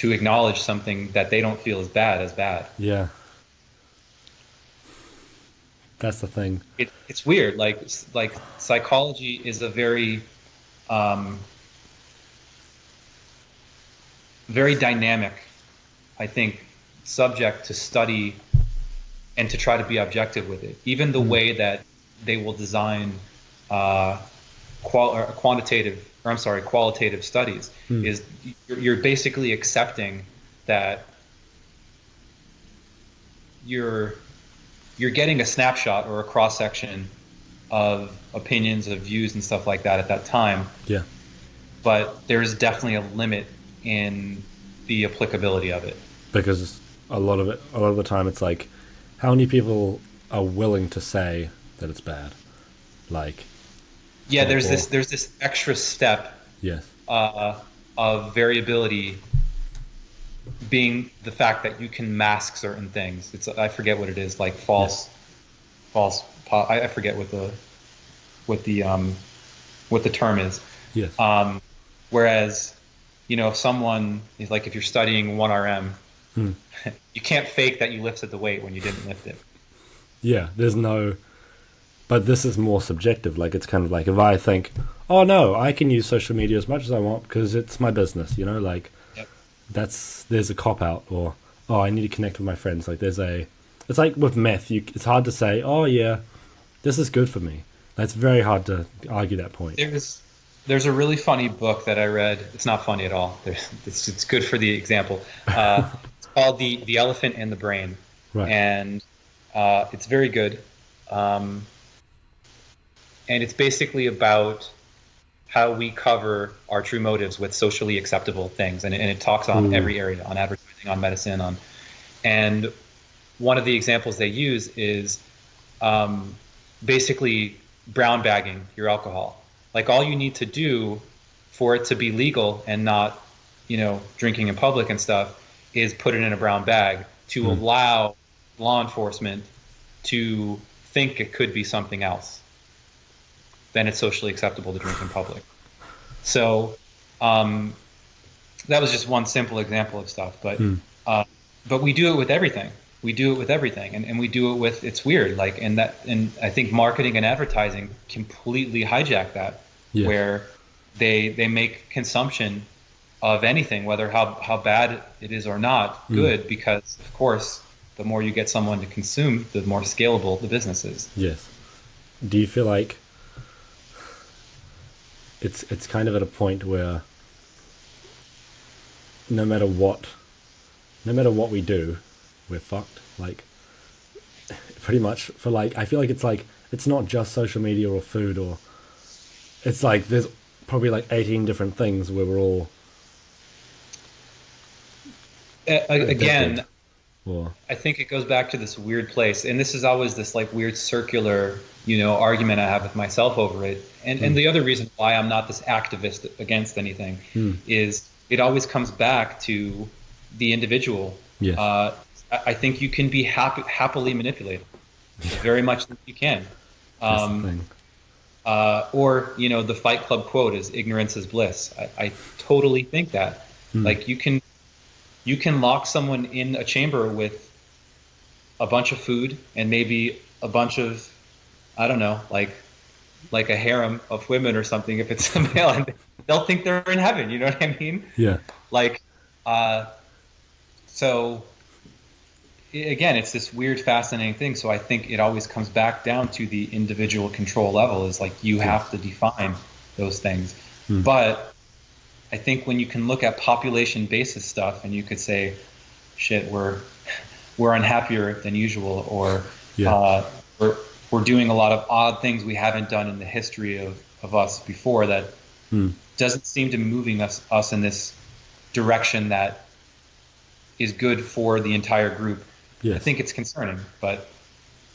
acknowledge something that they don't feel as bad. Yeah. That's the thing. It's weird. Like psychology is a very very dynamic, I think, subject to study and to try to be objective with it. Even the way that they will design qualitative studies is you're basically accepting that you're getting a snapshot or a cross section of opinions, of views and stuff like that at that time. Yeah. But there's definitely a limit in the applicability of it. Because a lot of the time it's like, how many people are willing to say that it's bad? Like, yeah, there's this extra step. Yes. Of variability being the fact that you can mask certain things. I forget what it is, like false. I forget what the term is. Yes. Whereas, if someone is like, if you're studying 1RM, you can't fake that you lifted the weight when you didn't lift it. Yeah, but this is more subjective. Like, it's kind of like, if I think, oh no, I can use social media as much as I want because it's my business, like, there's a cop out, or, oh, I need to connect with my friends. Like, it's like with meth, it's hard to say, oh yeah, this is good for me. That's very hard to argue that point. There's a really funny book that I read. It's not funny at all. It's good for the example. It's called The Elephant and the Brain. Right. And it's very good. And it's basically about how we cover our true motives with socially acceptable things. And it talks on every area, on advertising, on medicine, and one of the examples they use is basically brown bagging your alcohol. Like, all you need to do for it to be legal and not, drinking in public and stuff, is put it in a brown bag to allow law enforcement to think it could be something else. Then it's socially acceptable to drink in public. So that was just one simple example of stuff. But we do it with everything. we do it with everything, and we do it with, it's weird, like, and I think marketing and advertising completely hijack that, Yes. where they make consumption of anything, whether how bad it is or not, good, because of course the more you get someone to consume, the more scalable the business is. Yes. Do you feel like it's kind of at a point where no matter what we do, we're fucked? Like, pretty much, for like, I feel like it's not just social media or food, or it's like there's probably like 18 different things where we're all Again, or I think it goes back to this weird place, and this is always this like weird circular, argument I have with myself over it. And the other reason why I'm not this activist against anything is it always comes back to the individual. Yes. I think you can be happily manipulated, very much think you can. That's the thing. Or the Fight Club quote is "ignorance is bliss." I totally think that. Like, you can lock someone in a chamber with a bunch of food and maybe a bunch of, I don't know, like a harem of women or something, if it's a male, and they'll think they're in heaven. You know what I mean? Yeah. Like, so again, it's this weird, fascinating thing. So I think it always comes back down to the individual control level, is like, you have to define those things. But I think when you can look at population basis stuff and you could say, shit, we're unhappier than usual, or we're doing a lot of odd things we haven't done in the history of us before, that doesn't seem to be moving us in this direction that is good for the entire group. Yes. I think it's concerning, but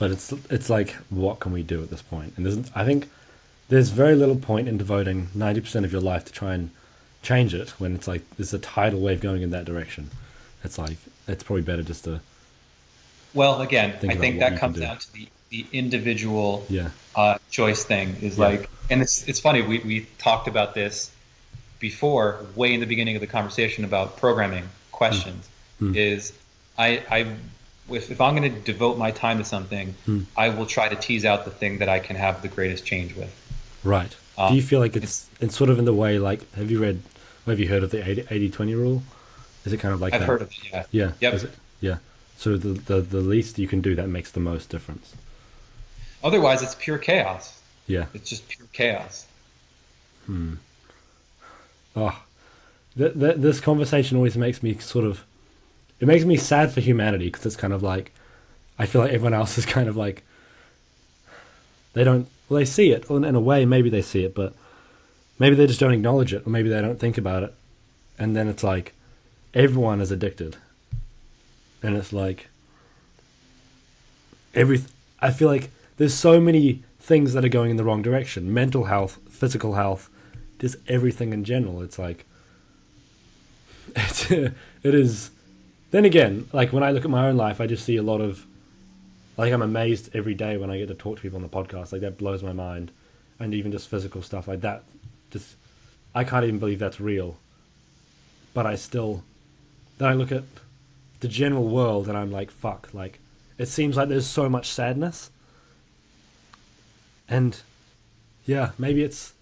it's like, what can we do at this point? And I think there's very little point in devoting 90% of your life to try and change it, when it's like there's a tidal wave going in that direction. It's like, it's probably better just to, well, again, I think that what you comes can do. down to the individual Yeah. choice thing, is like, and it's funny, we talked about this before, way in the beginning of the conversation, about programming questions. Is if I'm going to devote my time to something, I will try to tease out the thing that I can have the greatest change with. Right. Do you feel like it's sort of in the way, like, have you heard of the 80-20 rule? Is it kind of like I've that? heard of it, yeah. Yeah. Yep. Is it? Yeah. So the least you can do that makes the most difference. Otherwise, it's pure chaos. Yeah. It's just pure chaos. Oh, this conversation always makes me it makes me sad for humanity, because it's kind of like, I feel like everyone else is kind of like, they see it, or in a way, maybe they see it, but maybe they just don't acknowledge it, or maybe they don't think about it. And then it's like, everyone is addicted. And it's like, I feel like there's so many things that are going in the wrong direction. Mental health, physical health, just everything in general. It's like, it is. Then again, like, when I look at my own life, I just see a lot of, like, I'm amazed every day when I get to talk to people on the podcast. Like, that blows my mind. And even just physical stuff like that, just, I can't even believe that's real. But then I look at the general world and I'm like, fuck, like, it seems like there's so much sadness. And yeah, maybe it's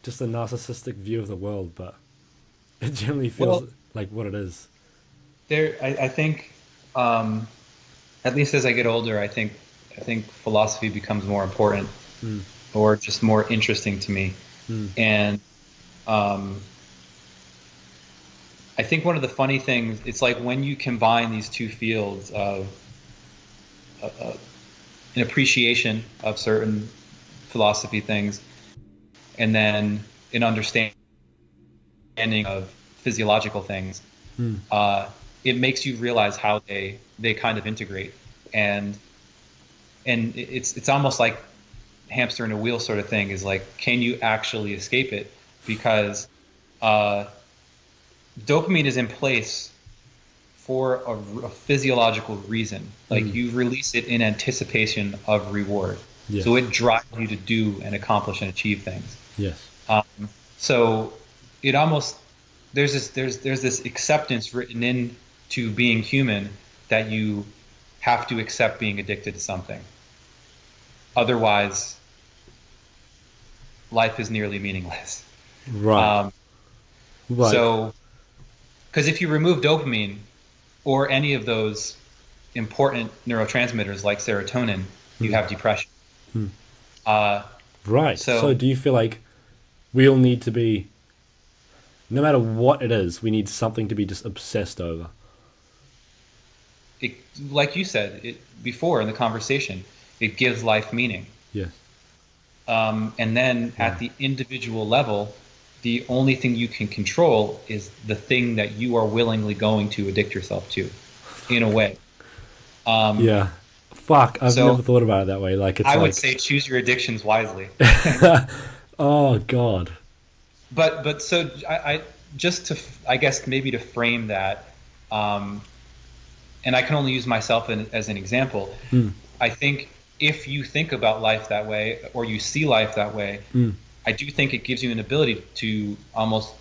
just a narcissistic view of the world, but it generally feels like what it is. I think, at least as I get older, I think philosophy becomes more important, or just more interesting to me. And I think one of the funny things, it's like when you combine these two fields of an appreciation of certain philosophy things, and then an understanding of physiological things, it makes you realize how they kind of integrate, and it's almost like hamster in a wheel sort of thing, is like, can you actually escape it? Because dopamine is in place for a physiological reason. Like, you release it in anticipation of reward. Yes. So it drives you to do and accomplish and achieve things. Yes. So it almost, there's this acceptance written into being human, that you have to accept being addicted to something. Otherwise, life is nearly meaningless. Right. Right. So, because if you remove dopamine or any of those important neurotransmitters like serotonin, you have depression. Right. So- So do you feel like we all need to be, no matter what it is, we need something to be just obsessed over? It, like you said before in the conversation, it gives life meaning. Yes. And then at the individual level, the only thing you can control is the thing that you are willingly going to addict yourself to, in a way. Yeah. Fuck, I've so never thought about it that way. Like, it's I like, would say choose your addictions wisely. oh God. But so I just to, I guess maybe to frame that, and I can only use myself as an example. I think if you think about life that way, or you see life that way, I do think it gives you an ability to almost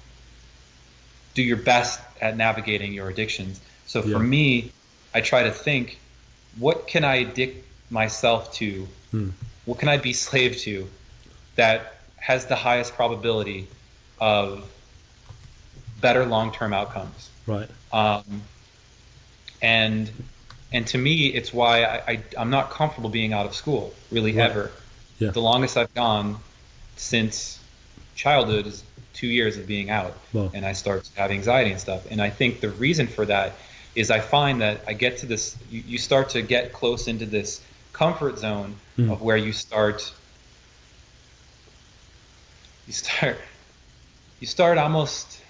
do your best at navigating your addictions. So for me, I try to think, what can I addict myself to? What can I be slave to that has the highest probability of better long-term outcomes? Right. And to me, it's why I'm not comfortable being out of school, really, ever. Yeah. The longest I've gone since childhood is 2 years of being out. Wow. And I start to have anxiety and stuff. And I think the reason for that is I find that I get to this, you start to get close into this comfort zone of where you start almost,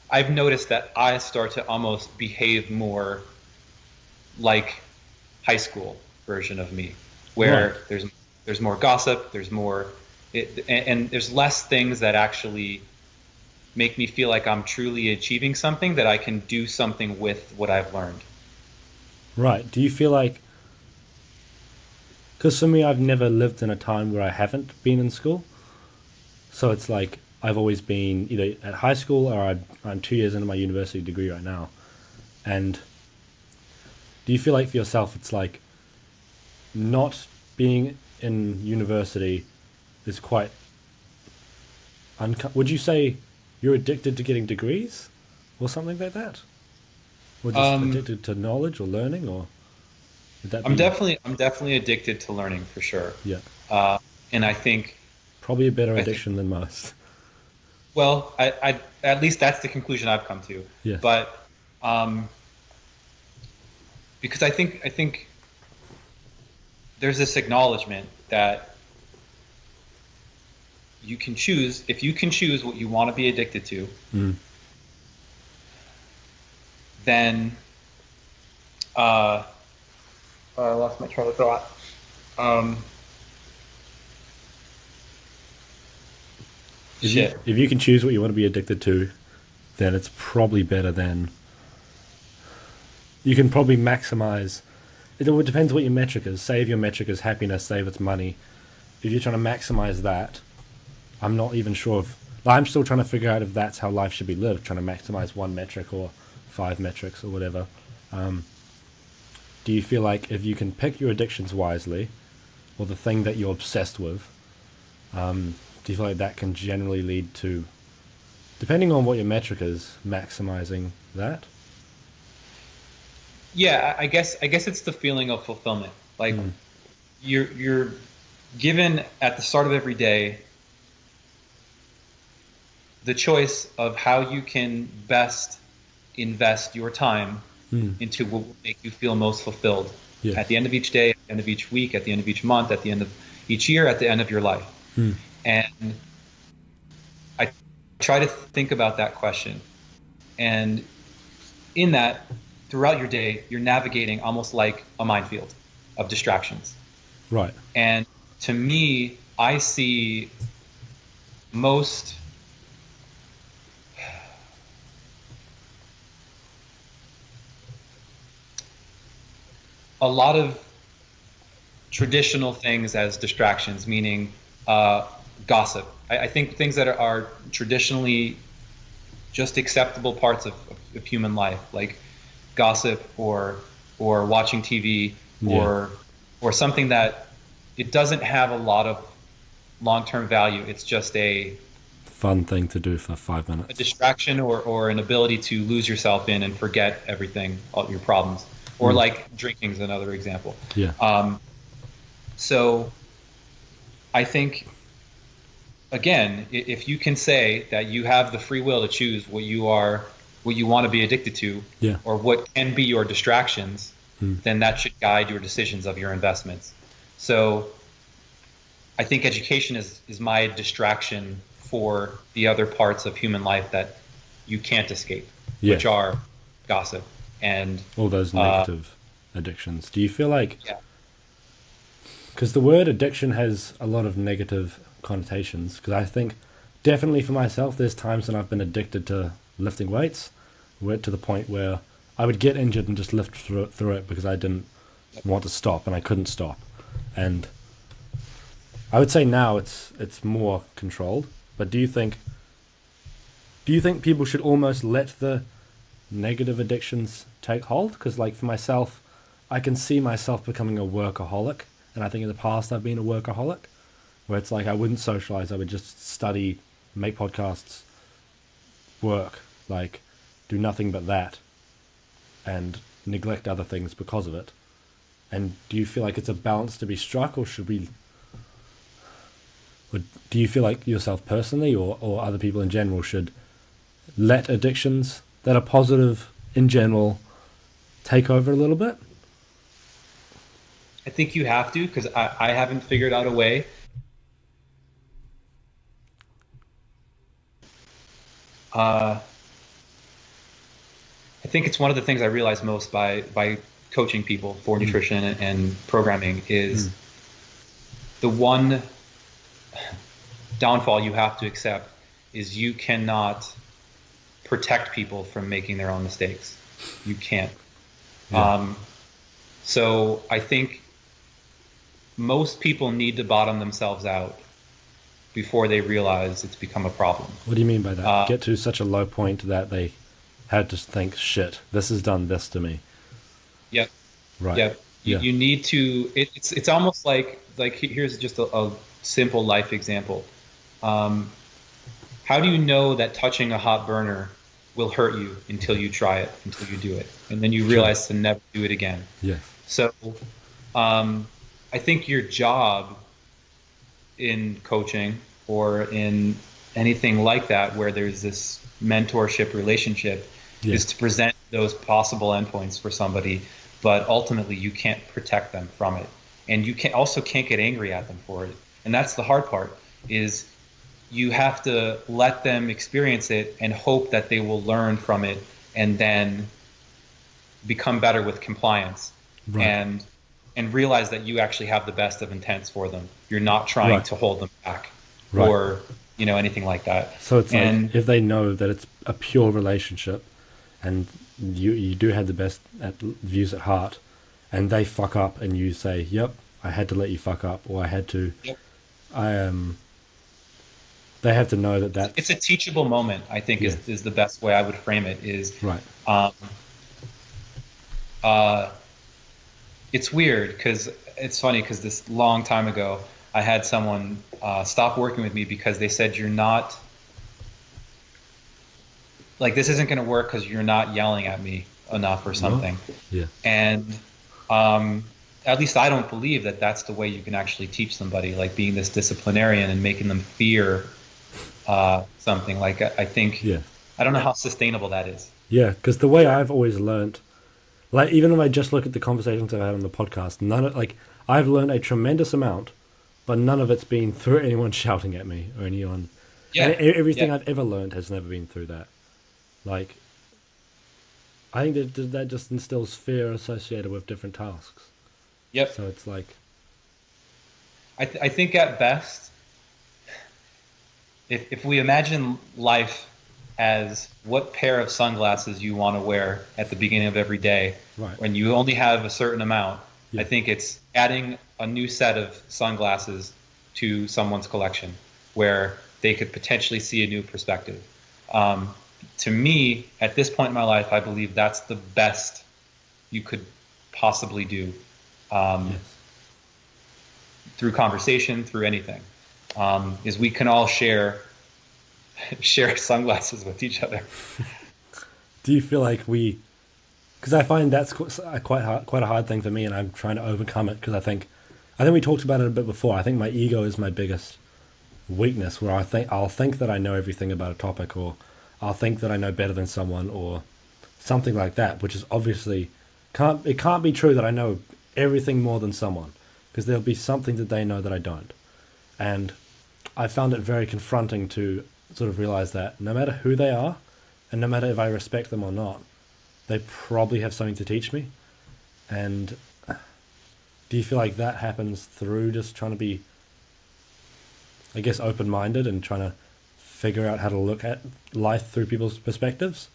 I've noticed that I start to almost behave more like high school version of me, where there's more gossip, there's more, and there's less things that actually make me feel like I'm truly achieving something, that I can do something with what I've learned. Right. Do you feel like, because for me, I've never lived in a time where I haven't been in school. So it's like I've always been either at high school, or I'm 2 years into my university degree right now. And do you feel like for yourself, it's like not being in university is quite would you say you're addicted to getting degrees or something like that? Or just addicted to knowledge or learning, or would that I'm be... definitely addicted to learning, for sure. Yeah. And I think Probably a better addiction than most. well, I at least that's the conclusion I've come to. Yes. But because I think there's this acknowledgement that you can choose, if you can choose what you want to be addicted to, then I lost my train of thought. If you can choose what you want to be addicted to, then it's probably better than... You can probably maximize... It depends what your metric is. Say if your metric is happiness, say if it's money. If you're trying to maximize that, I'm not even sure if... I'm still trying to figure out if that's how life should be lived, trying to maximize one metric or 5 metrics or whatever. Do you feel like if you can pick your addictions wisely, or the thing that you're obsessed with, do you feel like that can generally lead to, depending on what your metric is, maximizing that? Yeah, I guess it's the feeling of fulfillment. Like you're given at the start of every day the choice of how you can best invest your time into what will make you feel most fulfilled. Yes. At the end of each day, at the end of each week, at the end of each month, at the end of each year, at the end of your life. And I try to think about that question. And in that, throughout your day, you're navigating almost like a minefield of distractions. Right. And to me, I see most a lot of traditional things as distractions, meaning gossip. I think things that are traditionally just acceptable parts of human life, like gossip or or watching TV or something that it doesn't have a lot of long-term value. It's just a Fun thing to do for 5 minutes. a distraction or an ability to lose yourself in and forget everything, all your problems. Or like drinking is another example. Yeah. So I think, again, if you can say that you have the free will to choose what you want to be addicted to, Yeah. or what can be your distractions, then that should guide your decisions of your investments. So I think education is my distraction for the other parts of human life that you can't escape, which are gossip and all those negative addictions. Do you feel like, yeah. because the word addiction has a lot of negative connotations, because I think definitely for myself there's times when I've been addicted to lifting weights, to the point where I would get injured and just lift through it because I didn't want to stop and I couldn't stop. And I would say now it's more controlled. But do you think people should almost let the negative addictions take hold? Because like for myself, I can see myself becoming a workaholic, and I think in the past I've been a workaholic, where it's like I wouldn't socialize, I would just study, make podcasts, work, like do nothing but that, and neglect other things because of it. And do you feel like it's a balance to be struck, or do you feel like yourself personally or other people in general should let addictions that are positive in general take over a little bit? I think you have to, because I haven't figured out a way. I think it's one of the things I realize most by coaching people for nutrition and programming is the one downfall you have to accept is you cannot protect people from making their own mistakes. You can't. Yeah. So I think most people need to bottom themselves out before they realize it's become a problem. What do you mean by that? Get to such a low point that they had to think, shit, this has done this to me. Yep. Right. Yep. Yeah. You need to, it's almost like here's just a simple life example. How do you know that touching a hot burner will hurt you until you try it, until you do it, and then you realize to never do it again? Yes. So I think your job in coaching or in anything like that where there's this mentorship relationship is to present those possible endpoints for somebody, but ultimately you can't protect them from it, and you can't get angry at them for it. And that's the hard part, is you have to let them experience it and hope that they will learn from it and then become better with compliance. Right. And realize that you actually have the best of intents for them. You're not trying to hold them back or anything like that. So it's like if they know that it's a pure relationship and you do have the best views at heart, and they fuck up and you say, yep, I had to let you fuck up, or I had to, they have to know that it's a teachable moment, I think is the best way I would frame it, is it's weird because it's funny, because this long time ago I had someone stop working with me because they said, you're not, like, this isn't going to work because you're not yelling at me enough or something. Yeah. And at least I don't believe that that's the way you can actually teach somebody, like being this disciplinarian and making them fear something. Like, I think, I don't know how sustainable that is. Yeah, because the way I've always learned, like, even if I just look at the conversations I've had on the podcast, I've learned a tremendous amount, but none of it's been through anyone shouting at me or anyone. Yeah. And everything I've ever learned has never been through that. Like, I think that just instills fear associated with different tasks. Yep. So it's like, I think at best, if we imagine life as what pair of sunglasses you want to wear at the beginning of every day, when you only have a certain amount, I think it's adding a new set of sunglasses to someone's collection where they could potentially see a new perspective. To me, at this point in my life, I believe that's the best you could possibly do, Yes. through conversation, through anything, is we can all share sunglasses with each other. Do you feel like because I find that's quite a hard thing for me, and I'm trying to overcome it because I think we talked about it a bit before. I think my ego is my biggest weakness, where I'll think that I know everything about a topic, or I'll think that I know better than someone, or something like that, which is obviously can't be true that I know everything more than someone, because there'll be something that they know that I don't. And I found it very confronting to sort of realize that no matter who they are, and no matter if I respect them or not, they probably have something to teach me. And do you feel like that happens through just trying to be, I guess, open-minded and trying to figure out how to look at life through people's perspectives?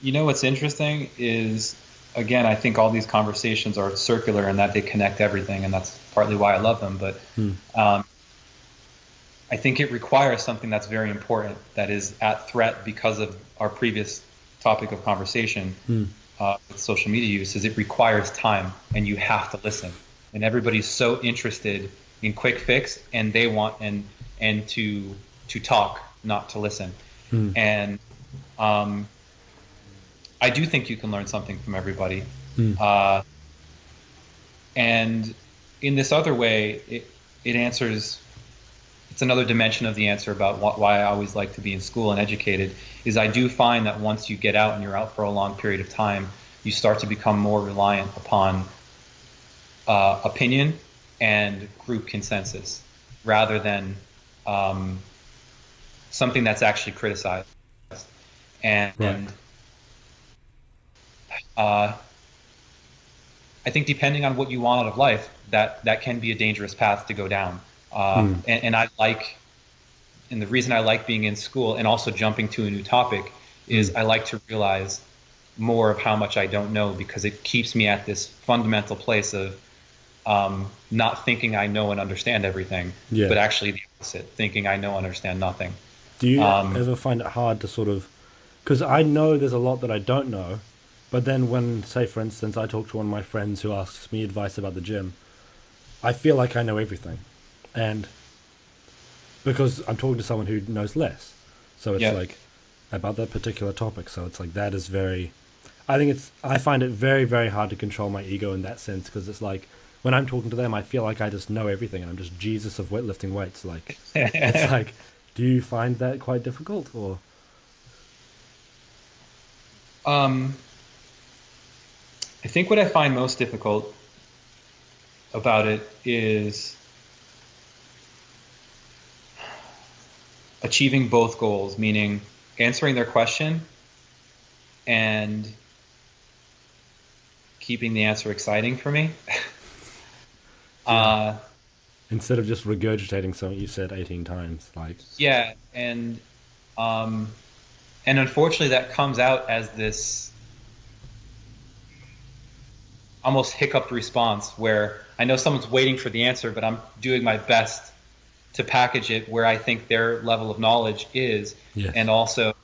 You know what's interesting is, again, I think all these conversations are circular and that they connect everything, and that's partly why I love them. But I think it requires something that's very important, that is at threat because of our previous topic of conversation with social media use, is it requires time, and you have to listen. And everybody's so interested in quick fix, and they want and to talk, not to listen. And I do think you can learn something from everybody. And in this other way, it answers. It's another dimension of the answer about why I always like to be in school and educated, is I do find that once you get out and you're out for a long period of time, you start to become more reliant upon opinion and group consensus rather than something that's actually criticized. And I think depending on what you want out of life, that can be a dangerous path to go down. And the reason I like being in school and also jumping to a new topic is I like to realize more of how much I don't know, because it keeps me at this fundamental place of not thinking I know and understand everything, but actually the opposite, thinking I know and understand nothing. Do you ever find it hard to sort of, because I know there's a lot that I don't know, but then when, say for instance, I talk to one of my friends who asks me advice about the gym, I feel like I know everything. And because I'm talking to someone who knows less, so it's like about that particular topic. So it's like that is I find it very, very hard to control my ego in that sense, because it's like when I'm talking to them, I feel like I just know everything and I'm just Jesus of weightlifting weights. Like it's like, do you find that quite difficult, or? I think what I find most difficult about it is achieving both goals, meaning answering their question and keeping the answer exciting for me. Instead of just regurgitating something you said 18 times, like. Yeah, and unfortunately that comes out as this almost hiccuped response where I know someone's waiting for the answer, but I'm doing my best to package it where I think their level of knowledge is, and also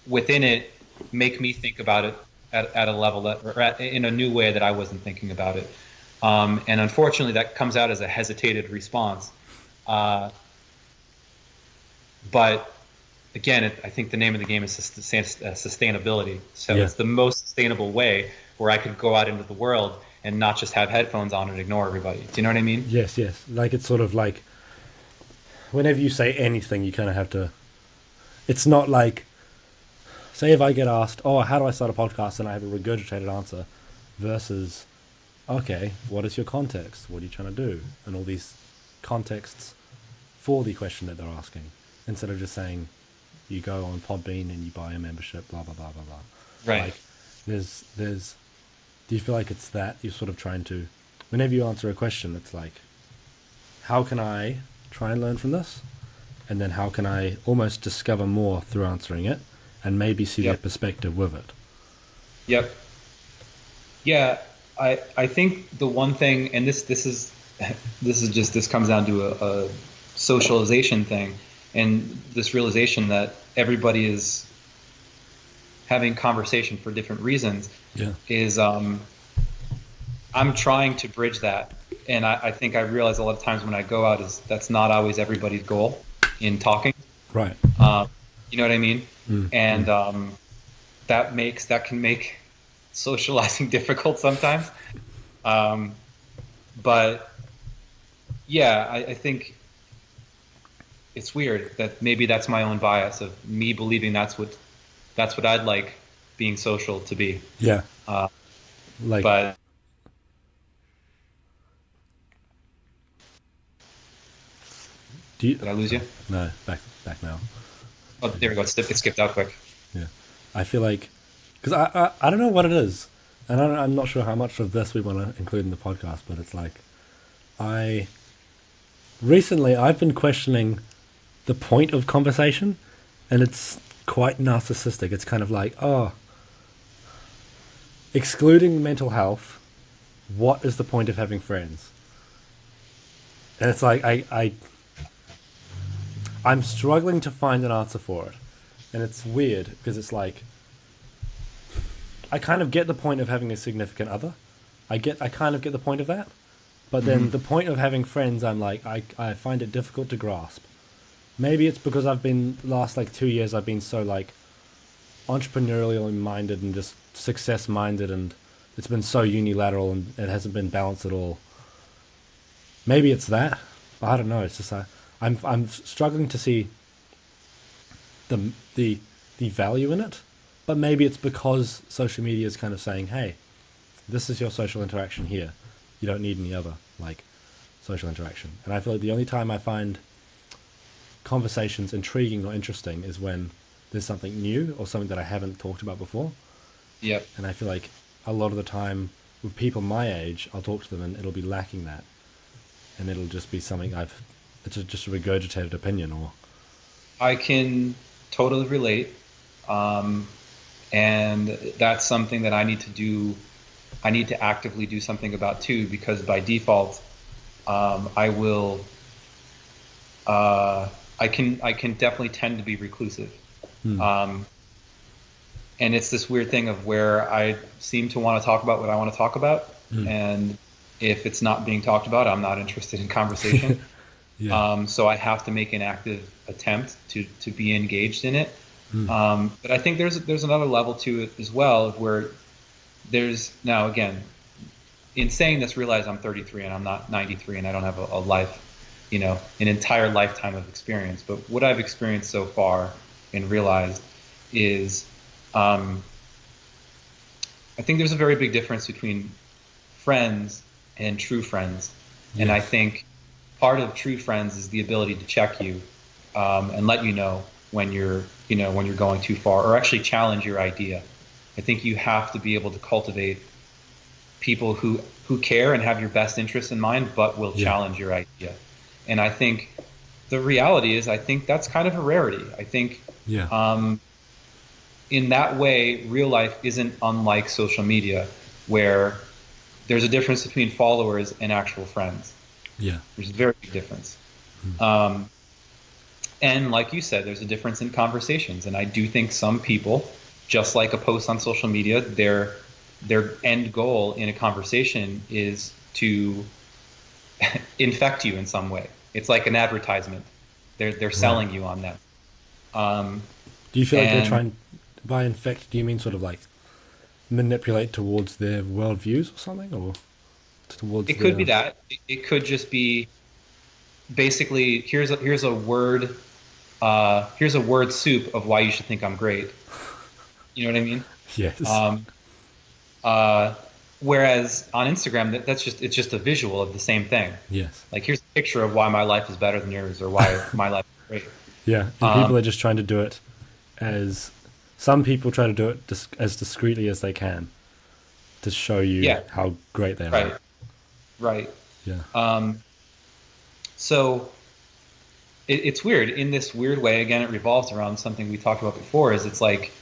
within it make me think about it at a level that, or in a new way that I wasn't thinking about it. And unfortunately that comes out as a hesitated response. But again, I think the name of the game is sustainability. So it's the most sustainable way where I could go out into the world and not just have headphones on and ignore everybody. Do you know what I mean? Yes. Like it's sort of like whenever you say anything, you kind of have to. It's not like, say if I get asked, "Oh, how do I start a podcast?" and I have a regurgitated answer, versus, "Okay, what is your context? What are you trying to do?" and all these contexts for the question that they're asking, instead of just saying, "You go on Podbean and you buy a membership, blah blah blah blah blah." Right. Like, there's. Do you feel like it's that you're sort of trying to, whenever you answer a question, it's like, how can I try and learn from this? And then how can I almost discover more through answering it and maybe see their perspective with it? Yep. Yeah, I think the one thing, and this comes down to a socialization thing, and this realization that everybody is having conversation for different reasons, is I'm trying to bridge that, and I think I realize a lot of times when I go out is that's not always everybody's goal in talking. Right. You know what I mean? Mm, And that can make socializing difficult sometimes. But yeah, I think it's weird that maybe that's my own bias of me believing that's what I'd like being social to be. Yeah. Uh, Like, but do you? did I lose you? No, back now. Oh, there we go. It skipped out quick. Yeah. I feel like, because I don't know what it is, and I'm not sure how much of this we want to include in the podcast, but it's like, recently I've been questioning the point of conversation, and it's quite narcissistic. It's kind of like, oh, excluding mental health, what is the point of having friends? And it's like I'm struggling to find an answer for it. And it's weird because it's like I kind of get the point of having a significant other. I kind of get the point of that. But then the point of having friends, I'm like, I find it difficult to grasp. Maybe it's because the last like 2 years I've been so like entrepreneurially minded and just success minded, and it's been so unilateral and it hasn't been balanced at all. Maybe it's that. I don't know. It's just I'm struggling to see the value in it. But maybe it's because social media is kind of saying, hey, this is your social interaction here. You don't need any other like social interaction. And I feel like the only time I find conversations intriguing or interesting is when there's something new or something that I haven't talked about before. Yep. And I feel like a lot of the time with people my age, I'll talk to them and it'll be lacking that. And it'll just be something it's just a regurgitated opinion or... I can totally relate. And that's something that I need to actively do something about too, because by default, I can definitely tend to be reclusive. And it's this weird thing of where I seem to want to talk about what I want to talk about. And if it's not being talked about, I'm not interested in conversation. Yeah. So I have to make an active attempt to be engaged in it. But I think there's another level to it as well, where there's now, again, in saying this, realize I'm 33 and I'm not 93 and I don't have a life, an entire lifetime of experience. But what I've experienced so far and realized is I think there's a very big difference between friends and true friends. Yes. And I think part of true friends is the ability to check you and let you know when you're going too far, or actually challenge your idea. I think you have to be able to cultivate people who care and have your best interest in mind, but will challenge your idea. And I think the reality is, I think that's kind of a rarity. I think in that way, real life isn't unlike social media, where there's a difference between followers and actual friends. Yeah. There's a very big difference. And like you said, there's a difference in conversations. And I do think some people, just like a post on social media, their end goal in a conversation is to infect you in some way. It's like an advertisement. They're selling you on that. Do you feel like they're trying, by infect, do you mean sort of like manipulate towards their worldviews or something, or towards? It could be that. It could just be basically here's a word soup of why you should think I'm great. You know what I mean? Yes. Whereas on Instagram, it's just a visual of the same thing. Yes. Like, here's a picture of why my life is better than yours, or why my life is great. Yeah, and people are just trying to do it some people try to do it as discreetly as they can to show you how great they are. Right. Yeah. So it's weird. In this weird way, again, it revolves around something we talked about before, is it's like,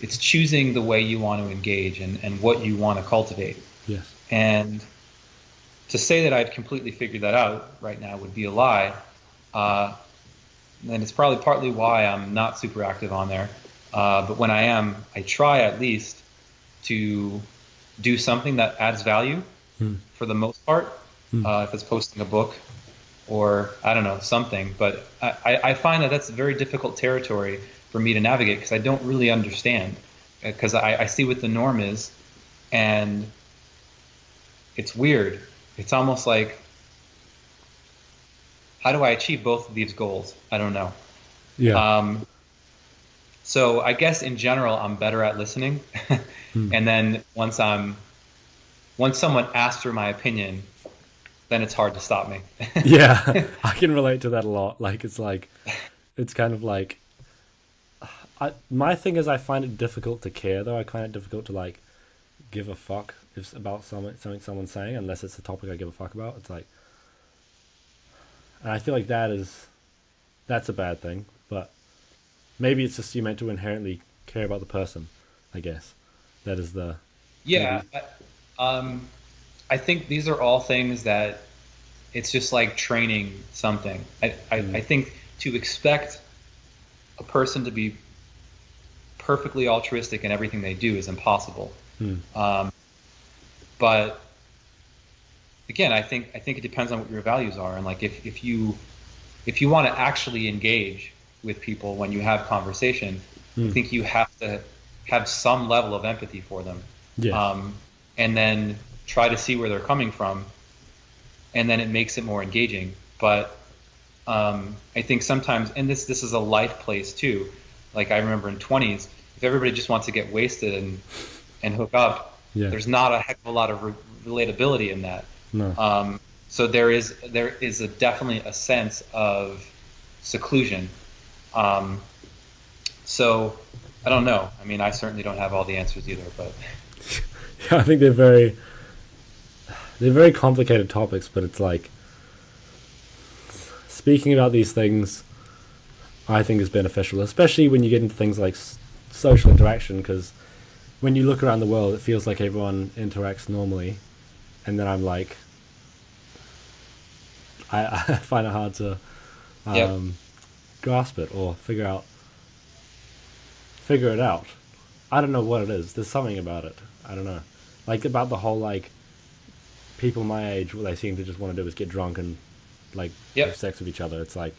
it's choosing the way you want to engage and what you want to cultivate. Yes. And to say that I'd completely figured that out right now would be a lie. And it's probably partly why I'm not super active on there. But when I am, I try at least to do something that adds value for the most part. If it's posting a book or I don't know, something. But I find that that's very difficult territory for me to navigate because I don't really understand. Because I see what the norm is, and it's weird. It's almost like, how do I achieve both of these goals? I don't know. Yeah. So I guess in general, I'm better at listening. And then once someone asks for my opinion, then it's hard to stop me. Yeah, I can relate to that a lot. It's kind of like, my thing is I find it difficult to care though. I find it difficult to like give a fuck about something someone's saying unless it's a topic I give a fuck about. It's like, and I feel like that's a bad thing, but maybe it's just you're meant to inherently care about the person, I guess. That is the... Yeah, I think these are all things that it's just like training something. I think to expect a person to be perfectly altruistic in everything they do is impossible. But again, I think it depends on what your values are, and like if you want to actually engage with people when you have conversation, I think you have to have some level of empathy for them. Yeah. And then try to see where they're coming from, and then it makes it more engaging. But I think sometimes, and this is a life place too. Like I remember in 20s, if everybody just wants to get wasted and hook up, there's not a heck of a lot of relatability in that. No. So there is definitely a sense of seclusion. So I don't know. I mean, I certainly don't have all the answers either, but yeah, I think they're very complicated topics, but it's like speaking about these things I think is beneficial, especially when you get into things like social interaction, because when you look around the world, it feels like everyone interacts normally, and then I'm like, I find it hard to grasp it or figure it out. I don't know what it is. There's something about it. I don't know. Like about the whole like people my age, what they seem to just want to do is get drunk and like have sex with each other. It's like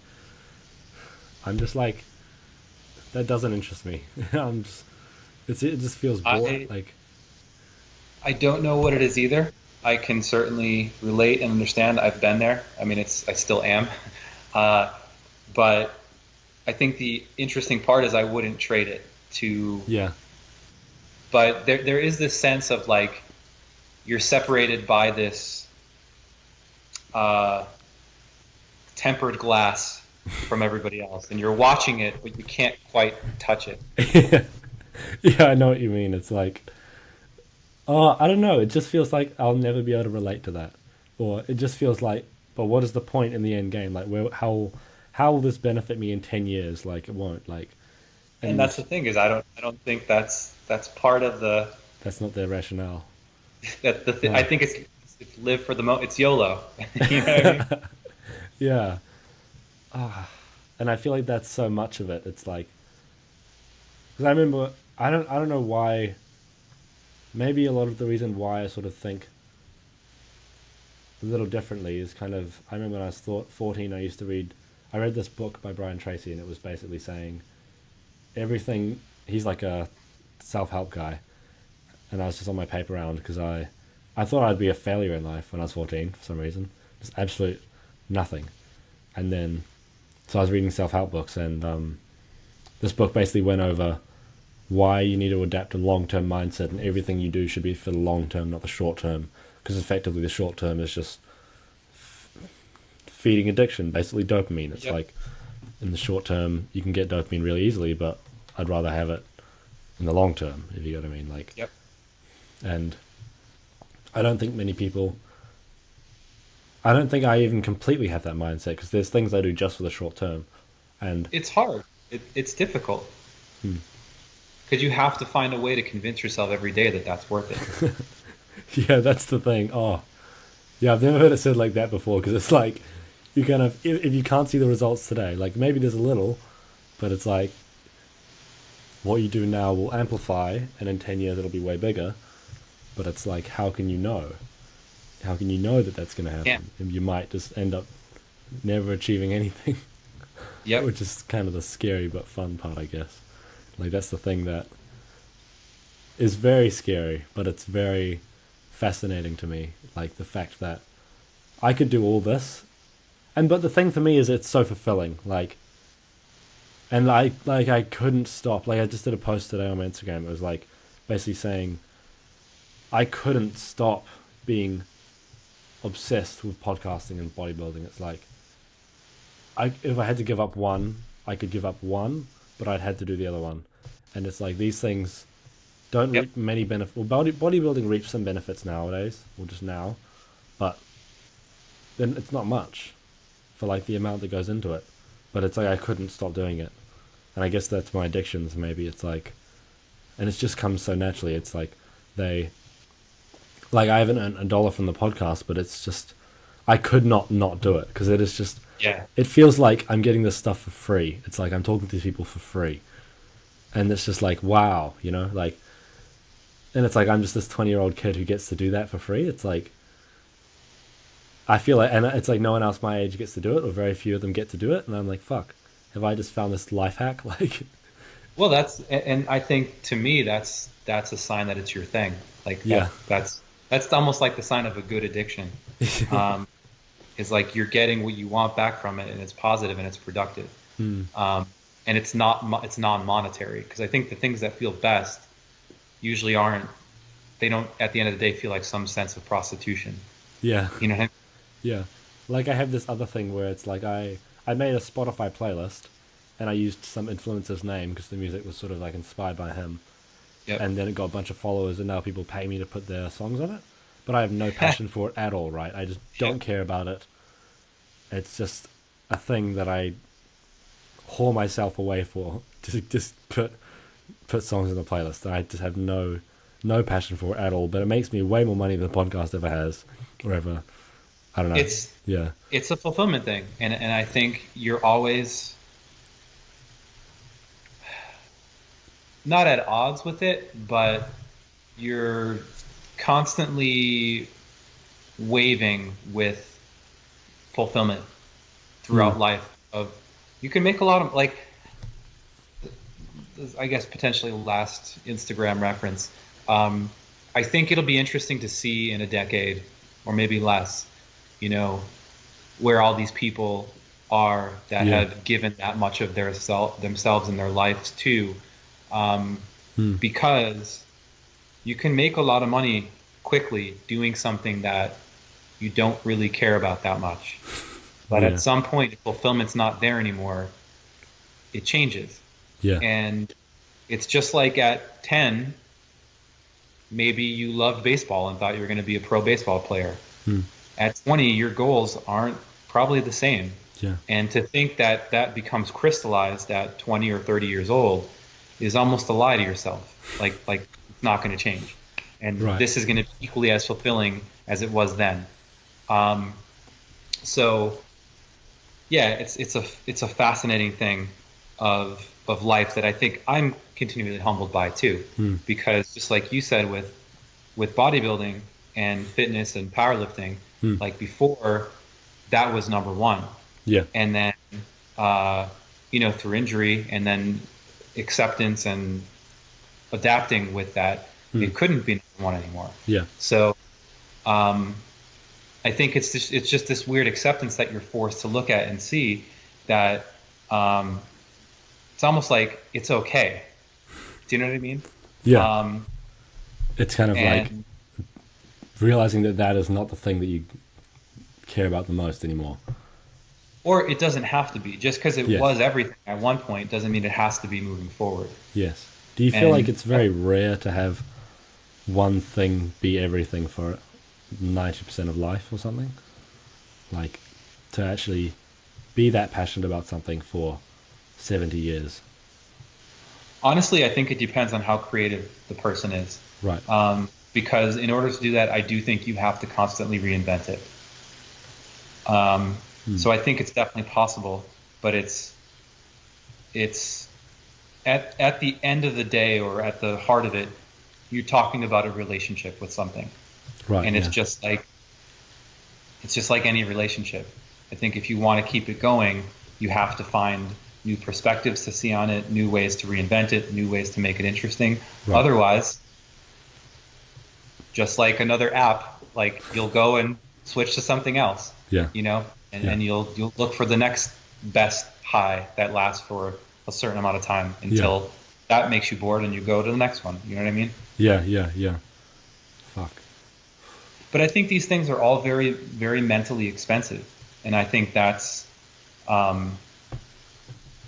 I'm just like that doesn't interest me. It just feels bored. I don't know what it is either. I can certainly relate and understand. I've been there. I mean, I still am. But I think the interesting part is I wouldn't trade it to. Yeah. But there is this sense of like you're separated by this tempered glass from everybody else, and you're watching it, but you can't quite touch it. Yeah, I know what you mean. It's like, I don't know. It just feels like I'll never be able to relate to that, or it just feels like, but what is the point in the end game? Like, how will this benefit me in 10 years? Like, it won't. Like, and that's the thing is, I don't think that's part of the. That's not their rationale. That the I think it's live for the moment. It's YOLO. You know what I mean? Yeah. And I feel like that's so much of it. It's like, because I remember, I don't know why. Maybe a lot of the reason why I sort of think a little differently is kind of, I remember when I was 14, I read this book by Brian Tracy, and it was basically saying everything, he's like a self-help guy, and I was just on my paper round because I thought I'd be a failure in life when I was 14 for some reason, just absolute nothing. And then, so I was reading self-help books, and this book basically went over why you need to adapt a long-term mindset, and everything you do should be for the long term, not the short term, because effectively the short term is just feeding addiction, basically dopamine. It's like in the short term you can get dopamine really easily, but I'd rather have it in the long term, if you know what I mean. Like, and I don't think many people, I don't think I even completely have that mindset, because there's things I do just for the short term, and it's hard. It's difficult. Because you have to find a way to convince yourself every day that that's worth it. Yeah, that's the thing. Oh, yeah, I've never heard it said like that before, because it's like, you kind of, if you can't see the results today, like maybe there's a little, but it's like, what you do now will amplify, and in 10 years it'll be way bigger. but it's like, how can you know? How can you know that that's going to happen? Yeah. And you might just end up never achieving anything. Yep. Which is kind of the scary but fun part, I guess. Like, that's the thing that is very scary, but it's very fascinating to me. Like, the fact that I could do all this, but the thing for me is it's so fulfilling. Like, and I couldn't stop. Like, I just did a post today on my Instagram. It was like basically saying I couldn't stop being obsessed with podcasting and bodybuilding. It's like, if I had to give up one, I could give up one, but I'd had to do the other one. And it's like, these things don't reap many benefits. Well, bodybuilding reaps some benefits nowadays, or just now, but then it's not much for like the amount that goes into it. But it's like, I couldn't stop doing it. And I guess that's my addictions. Maybe it's like, and it's just comes so naturally. It's like I haven't earned $1 from the podcast, but it's just, I could not do it, because it is just, it feels like I'm getting this stuff for free. It's like I'm talking to people for free. And it's just like, wow, you know, like, and it's like I'm just this 20-year-old kid who gets to do that for free. It's like, I feel like, and it's like no one else my age gets to do it, or very few of them get to do it. And I'm like, fuck, have I just found this life hack? Like, well, and I think to me, that's a sign that it's your thing. Like, that's almost like the sign of a good addiction. Is like you're getting what you want back from it, and it's positive and it's productive. And it's non-monetary, because I think the things that feel best usually they don't at the end of the day feel like some sense of prostitution. Yeah. You know what I mean? Yeah. Like, I have this other thing where it's like I made a Spotify playlist, and I used some influencer's name because the music was sort of like inspired by him. Yep. And then it got a bunch of followers, and now people pay me to put their songs on it. But I have no passion for it at all, right? I just don't care about it. It's just a thing that I whore myself away for, to just put songs in the playlist. I just have no passion for it at all. But it makes me way more money than the podcast ever has, or ever. I don't know. It's a fulfillment thing, and I think you're always not at odds with it, but you're constantly waving with fulfillment throughout life. You can make a lot of, like, I guess potentially last Instagram reference. I think it'll be interesting to see in a decade, or maybe less, you know, where all these people are that have given that much of themselves and their lives to, because you can make a lot of money quickly doing something that you don't really care about that much. But at some point, if fulfillment's not there anymore, it changes. Yeah. And it's just like at 10, maybe you loved baseball and thought you were going to be a pro baseball player. At 20, your goals aren't probably the same. Yeah. And to think that that becomes crystallized at 20 or 30 years old is almost a lie to yourself. Like it's not going to change. And this is going to be equally as fulfilling as it was then. So yeah, it's a fascinating thing of life that I think I'm continually humbled by too, because just like you said with bodybuilding and fitness and powerlifting, like before that was number one. Yeah. And then through injury and then acceptance and adapting with that, it couldn't be number one anymore. Yeah. So I think it's just this weird acceptance that you're forced to look at and see that it's almost like it's okay. Do you know what I mean? Yeah. It's kind of like realizing that is not the thing that you care about the most anymore. Or it doesn't have to be. Just because it was everything at one point doesn't mean it has to be moving forward. Yes. Do you feel like it's very rare to have one thing be everything for 90% of life or something? Like, to actually be that passionate about something for 70 years? Honestly, I think it depends on how creative the person is. Right. Because in order to do that, I do think you have to constantly reinvent it. So I think it's definitely possible, but it's at the end of the day, or at the heart of it, you're talking about a relationship with something, Right. and Yeah. it's just like any relationship. I think if you want to keep it going, you have to find new perspectives to see on it, new ways to reinvent it, new ways to make it interesting. Right. Otherwise, just like another app, like you'll go and switch to something else, Yeah. you know, and, Yeah. and you'll look for the next best high that lasts for a certain amount of time until that makes you bored and you go to the next one. You know what I mean? Yeah. Yeah. Yeah. Fuck. But I think these things are all very, very mentally expensive, and I think that's an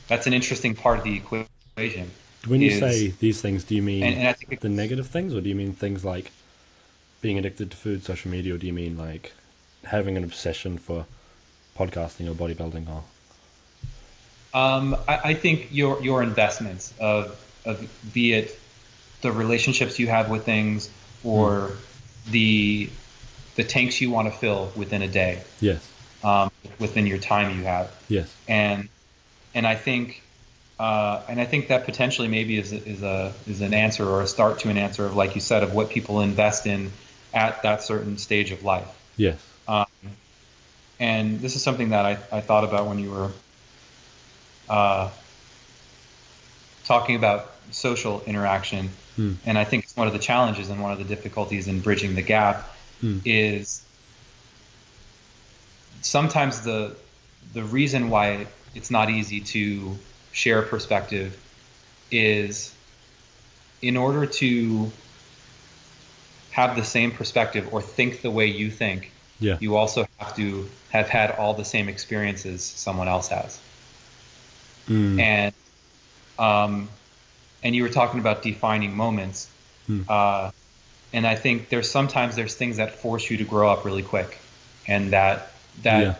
interesting part of the equation. When you is- say these things, do you mean and I think the negative things, or do you mean things like being addicted to food, social media, or do you mean like having an obsession for podcasting or bodybuilding? Or I think your investments of be it the relationships you have with things or the tanks you want to fill within a day, yes, within your time you have, yes, and I think that potentially maybe is an answer or a start to an answer of, like you said, of what people invest in at that certain stage of life. yes, And this is something that I thought about when you were talking about social interaction. And I think it's one of the challenges and one of the difficulties in bridging the gap is sometimes the reason why it's not easy to share perspective is, in order to have the same perspective or think the way you think, yeah, you also have to have had all the same experiences someone else has. And you were talking about defining moments, and I think there's things that force you to grow up really quick, and that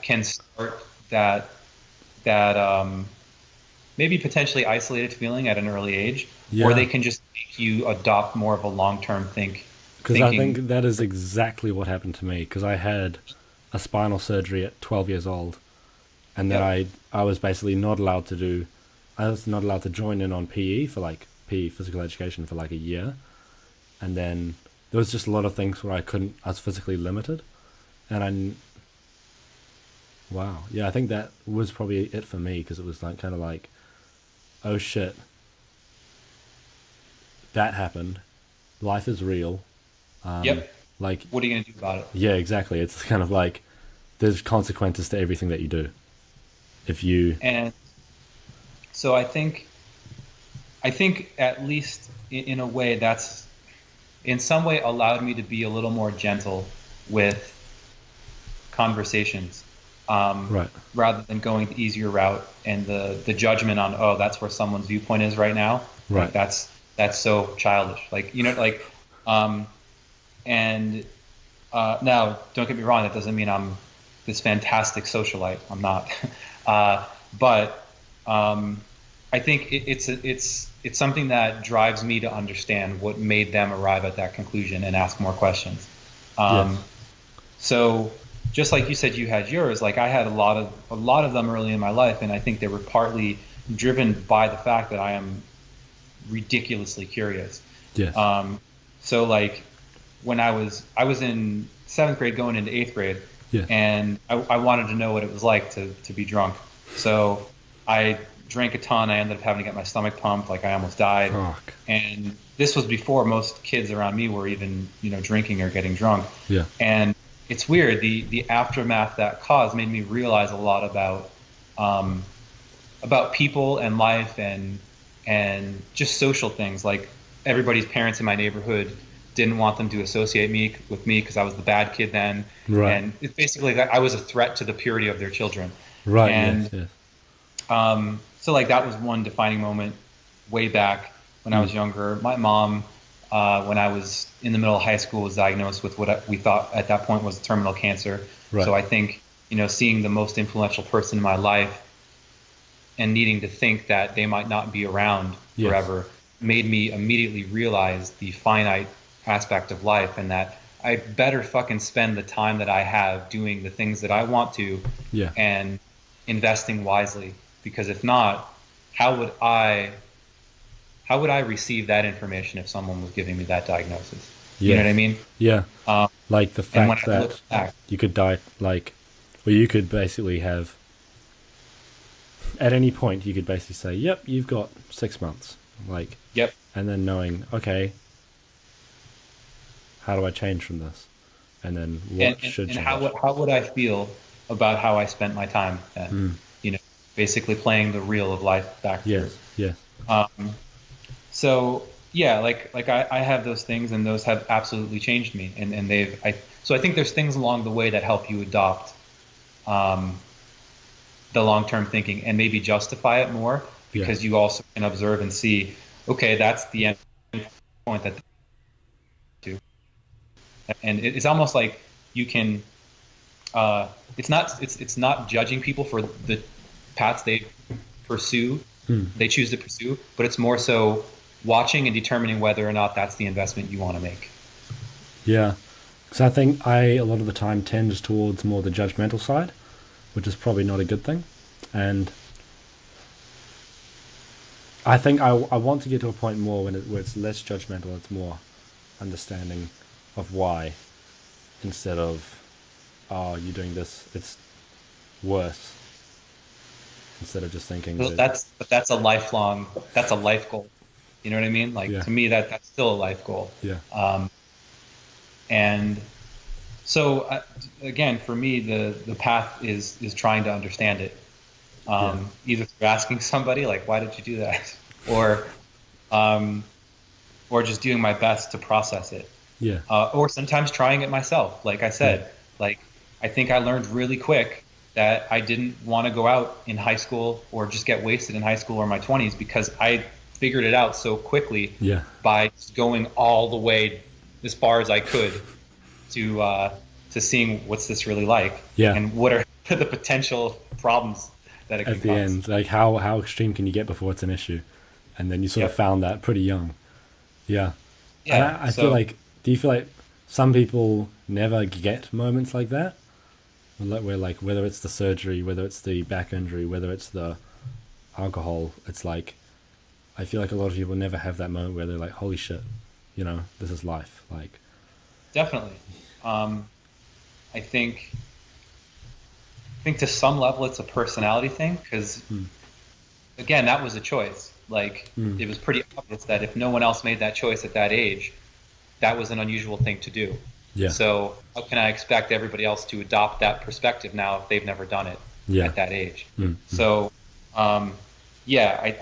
can start that maybe potentially isolated feeling at an early age, or they can just make you adopt more of a long-term thinking. because I think that is exactly what happened to me, because I had a spinal surgery at 12 years old, and then I was basically not allowed to join in on PE for like PE physical education for like a year, and then there was just a lot of things where I was physically limited, and I think that was probably it for me, because it was like kind of like, oh shit, that happened, life is real. Like, what are you going to do about it? Yeah, exactly. It's kind of like there's consequences to everything that you do. And so I think at least in a way that's in some way allowed me to be a little more gentle with conversations, rather than going the easier route and the judgment on, oh, that's where someone's viewpoint is right now. Right. Like, that's so childish. Like, you know, like, now don't get me wrong, that doesn't mean I'm this fantastic socialite. I'm not. But I think it's something that drives me to understand what made them arrive at that conclusion and ask more questions. So just like you said, you had yours, like I had a lot of them early in my life, and I think they were partly driven by the fact that I am ridiculously curious. Yes. So like when I was in 7th grade going into 8th grade, and I wanted to know what it was like to be drunk. So I drank a ton. I ended up having to get my stomach pumped. Like I almost died. Fuck. And this was before most kids around me were even, drinking or getting drunk. Yeah. And it's weird. The aftermath that caused made me realize a lot about people and life and just social things. Like everybody's parents in my neighborhood didn't want them to associate me with me because I was the bad kid then. Right. And it's basically like I was a threat to the purity of their children. Right. And yes. so like that was one defining moment way back when I was younger. My mom, when I was in the middle of high school, was diagnosed with what we thought at that point was terminal cancer. Right. So I think, seeing the most influential person in my life and needing to think that they might not be around forever made me immediately realize the finite aspect of life, and that I better fucking spend the time that I have doing the things that I want to and investing wisely, because if not, how how would I receive that information if someone was giving me that diagnosis? Yeah. You know what I mean? Yeah. Um, Like the and when fact I that look back, you could die, like, well, you could basically have, at any point, you could basically say, yep, you've got 6 months. Like, yep, and then knowing, okay, how do I change from this? And then what should and change? how would I feel about how I spent my time then? You know, basically playing the reel of life back through. Yes, yes. So yeah, like I have those things, and those have absolutely changed me, and so I think there's things along the way that help you adopt the long-term thinking and maybe justify it more, because you also can observe and see, okay, that's the end point that to, and it's almost like you can it's not judging people for the paths they choose to pursue, but it's more so watching and determining whether or not that's the investment you want to make. Yeah. So I think a lot of the time tends towards more the judgmental side, which is probably not a good thing. And I think I want to get to a point more where it's less judgmental, it's more understanding of why, instead of, oh, you're doing this, it's worse. Instead of just thinking Well, that's a life goal. You know what I mean? Like, to me, that's still a life goal. Yeah. And so again, for me, the path is trying to understand it. Either through asking somebody, like, why did you do that? Or just doing my best to process it. Yeah. Or sometimes trying it myself. Like I said, like, I think I learned really quick that I didn't want to go out in high school or just get wasted in high school or my 20s, because I figured it out so quickly by going all the way as far as I could to seeing what's this really like, and what are the potential problems that it can at the cause. end. Like, how extreme can you get before it's an issue? And then you sort of found that pretty young. Yeah. And I feel like, do you feel like some people never get moments like that? Where, like, whether it's the surgery, whether it's the back injury, whether it's the alcohol, it's like, I feel like a lot of people never have that moment where they're like, holy shit, you know, this is life. Like, definitely. I think to some level it's a personality thing, because again, that was a choice. Like, it was pretty obvious that if no one else made that choice at that age, that was an unusual thing to do. Yeah. So how can I expect everybody else to adopt that perspective now if they've never done it at that age? So, I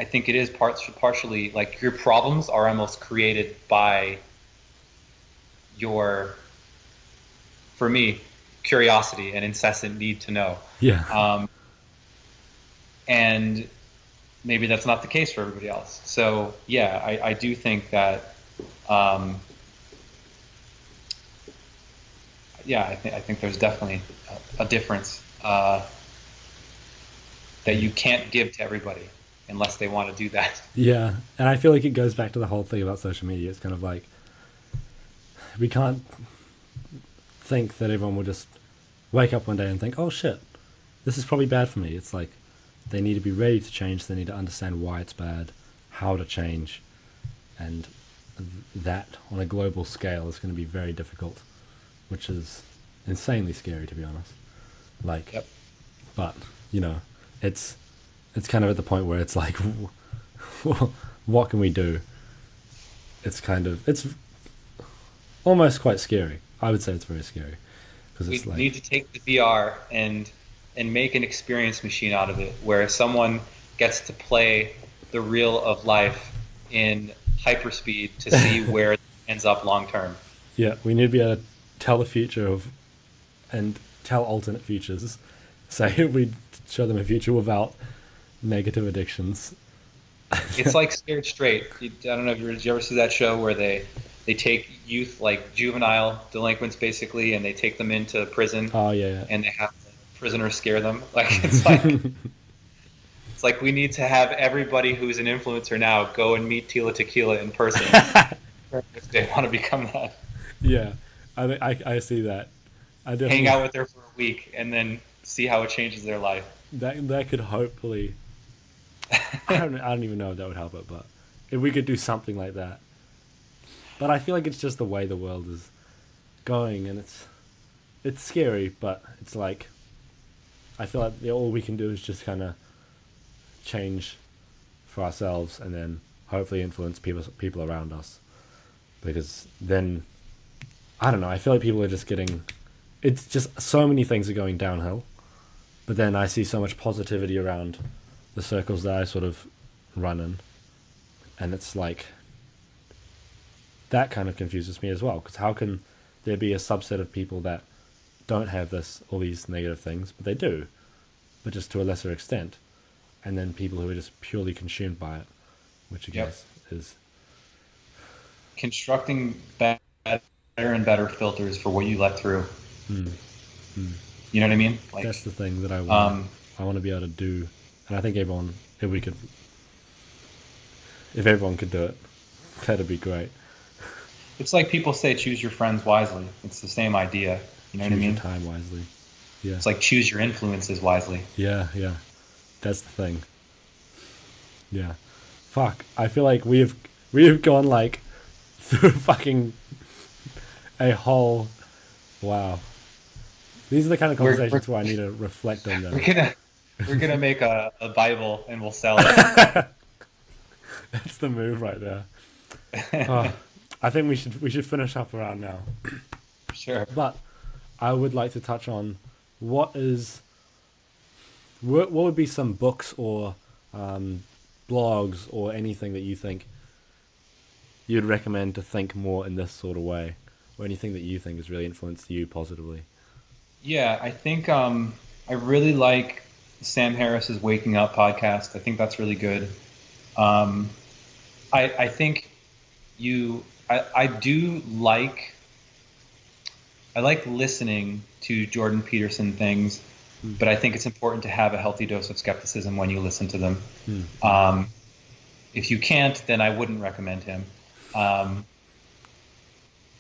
think it is partially like your problems are almost created by your, for me, curiosity and incessant need to know. Yeah. And maybe that's not the case for everybody else. So I do think that I think there's definitely a difference that you can't give to everybody unless they want to do that. Yeah, and I feel like it goes back to the whole thing about social media. It's kind of like, we can't think that everyone will just wake up one day and think, oh shit, this is probably bad for me. It's like, they need to be ready to change. They need to understand why it's bad, how to change, and that on a global scale is going to be very difficult, which is insanely scary, to be honest. Like, but you know, it's kind of at the point where it's like, what can we do? It's almost quite scary. I would say it's very scary, because it's we need to take the VR and make an experience machine out of it, where someone gets to play the reel of life in hyperspeed to see where it ends up long term. Yeah, we need to be able to tell the future and tell alternate futures. Say we show them a future without negative addictions. It's like Scared Straight. I don't know if you ever see that show where they take youth, like juvenile delinquents basically, and they take them into prison. Oh yeah. And they have the prisoners scare them. Like, it's like we need to have everybody who's an influencer now go and meet Tila Tequila in person if they want to become that. Yeah, I see that. I definitely hang out with her for a week and then see how it changes their life. That could hopefully. I don't even know if that would help it, but if we could do something like that. But I feel like it's just the way the world is going, and it's scary, but it's like, I feel like all we can do is just kind of change for ourselves, and then hopefully influence people around us. Because then, I don't know, I feel like people are just it's just so many things are going downhill. But then I see so much positivity around the circles that I sort of run in. And it's like, that kind of confuses me as well. Because how can there be a subset of people that don't have all these negative things, but they do, but just to a lesser extent. And then people who are just purely consumed by it, which I guess is... Constructing better and better filters for what you let through. You know what I mean? Like, that's the thing that I want. I want to be able to do, and I think if everyone could do it, that'd be great. It's like people say, choose your friends wisely. It's the same idea. You know what I mean? Choose your time wisely. Yeah. It's like choose your influences wisely. Yeah. That's the thing. Yeah. Fuck. I feel like we have gone like through fucking a whole. Wow. These are the kind of conversations where I need to reflect on them. We're gonna make a Bible and we'll sell it. That's the move right there. Oh, I think we should finish up around now. Sure. But I would like to touch on what would be some books or blogs or anything that you think you'd recommend to think more in this sort of way, or anything that you think has really influenced you positively. Yeah, I think I really like Sam Harris's Waking Up podcast. I think that's really good. I think I like listening to Jordan Peterson things, but I think it's important to have a healthy dose of skepticism when you listen to them. If you can't, then I wouldn't recommend him.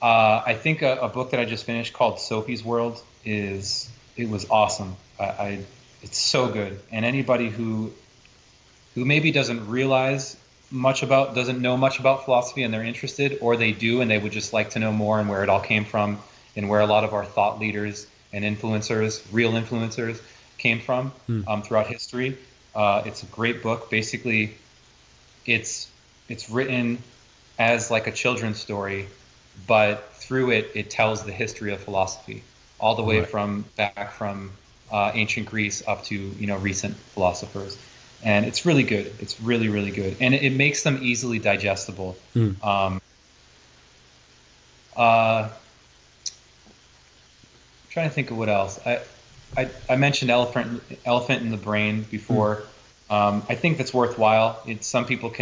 I think a book that I just finished called Sophie's World was awesome. It's so good, and anybody who maybe doesn't know much about philosophy and they're interested, or they do and they would just like to know more and where it all came from and where a lot of our thought leaders and real influencers came from throughout history. It's a great book. Basically, it's written as like a children's story, but through it tells the history of philosophy all the way from ancient Greece up to recent philosophers, and it's really good. It's really, really good, and it makes them easily digestible. I'm trying to think of what else. I mentioned Elephant in the Brain before. I think that's worthwhile. Some people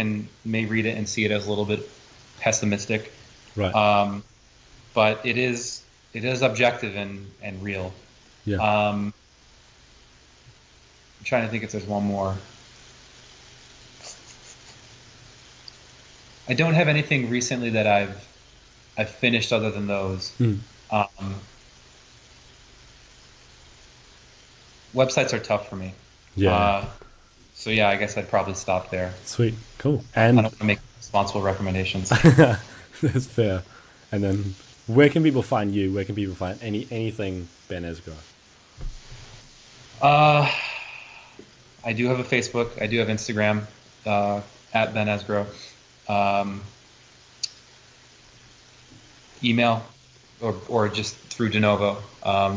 may read it and see it as a little bit pessimistic, right? But it is objective and real. Yeah. I'm trying to think if there's one more. I don't have anything recently that I've finished other than those. Websites are tough for me. Yeah. So yeah, I guess I'd probably stop there. Sweet, cool. I And don't want to make responsible recommendations. that's fair. And then, where can people find you? Where can people find anything Ben Esgro? I do have a Facebook. I do have Instagram, at Ben Esgro. Email or just through de novo.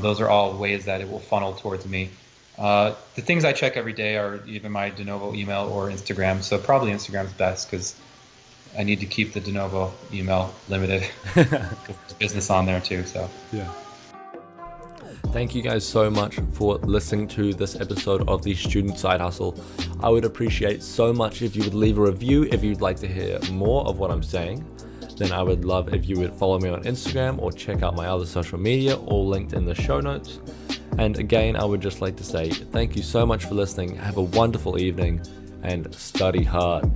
Those are all ways that it will funnel towards me. The things I check every day are either my de novo email or Instagram. So probably Instagram's best because I need to keep the de novo email limited. There's business on there too. So Yeah. Thank you guys so much for listening to this episode of the Student Side Hustle. I would appreciate so much if you would leave a review if you'd like to hear more of what I'm saying. Then I would love if you would follow me on Instagram or check out my other social media, all linked in the show notes. And again, I would just like to say thank you so much for listening. Have a wonderful evening and study hard.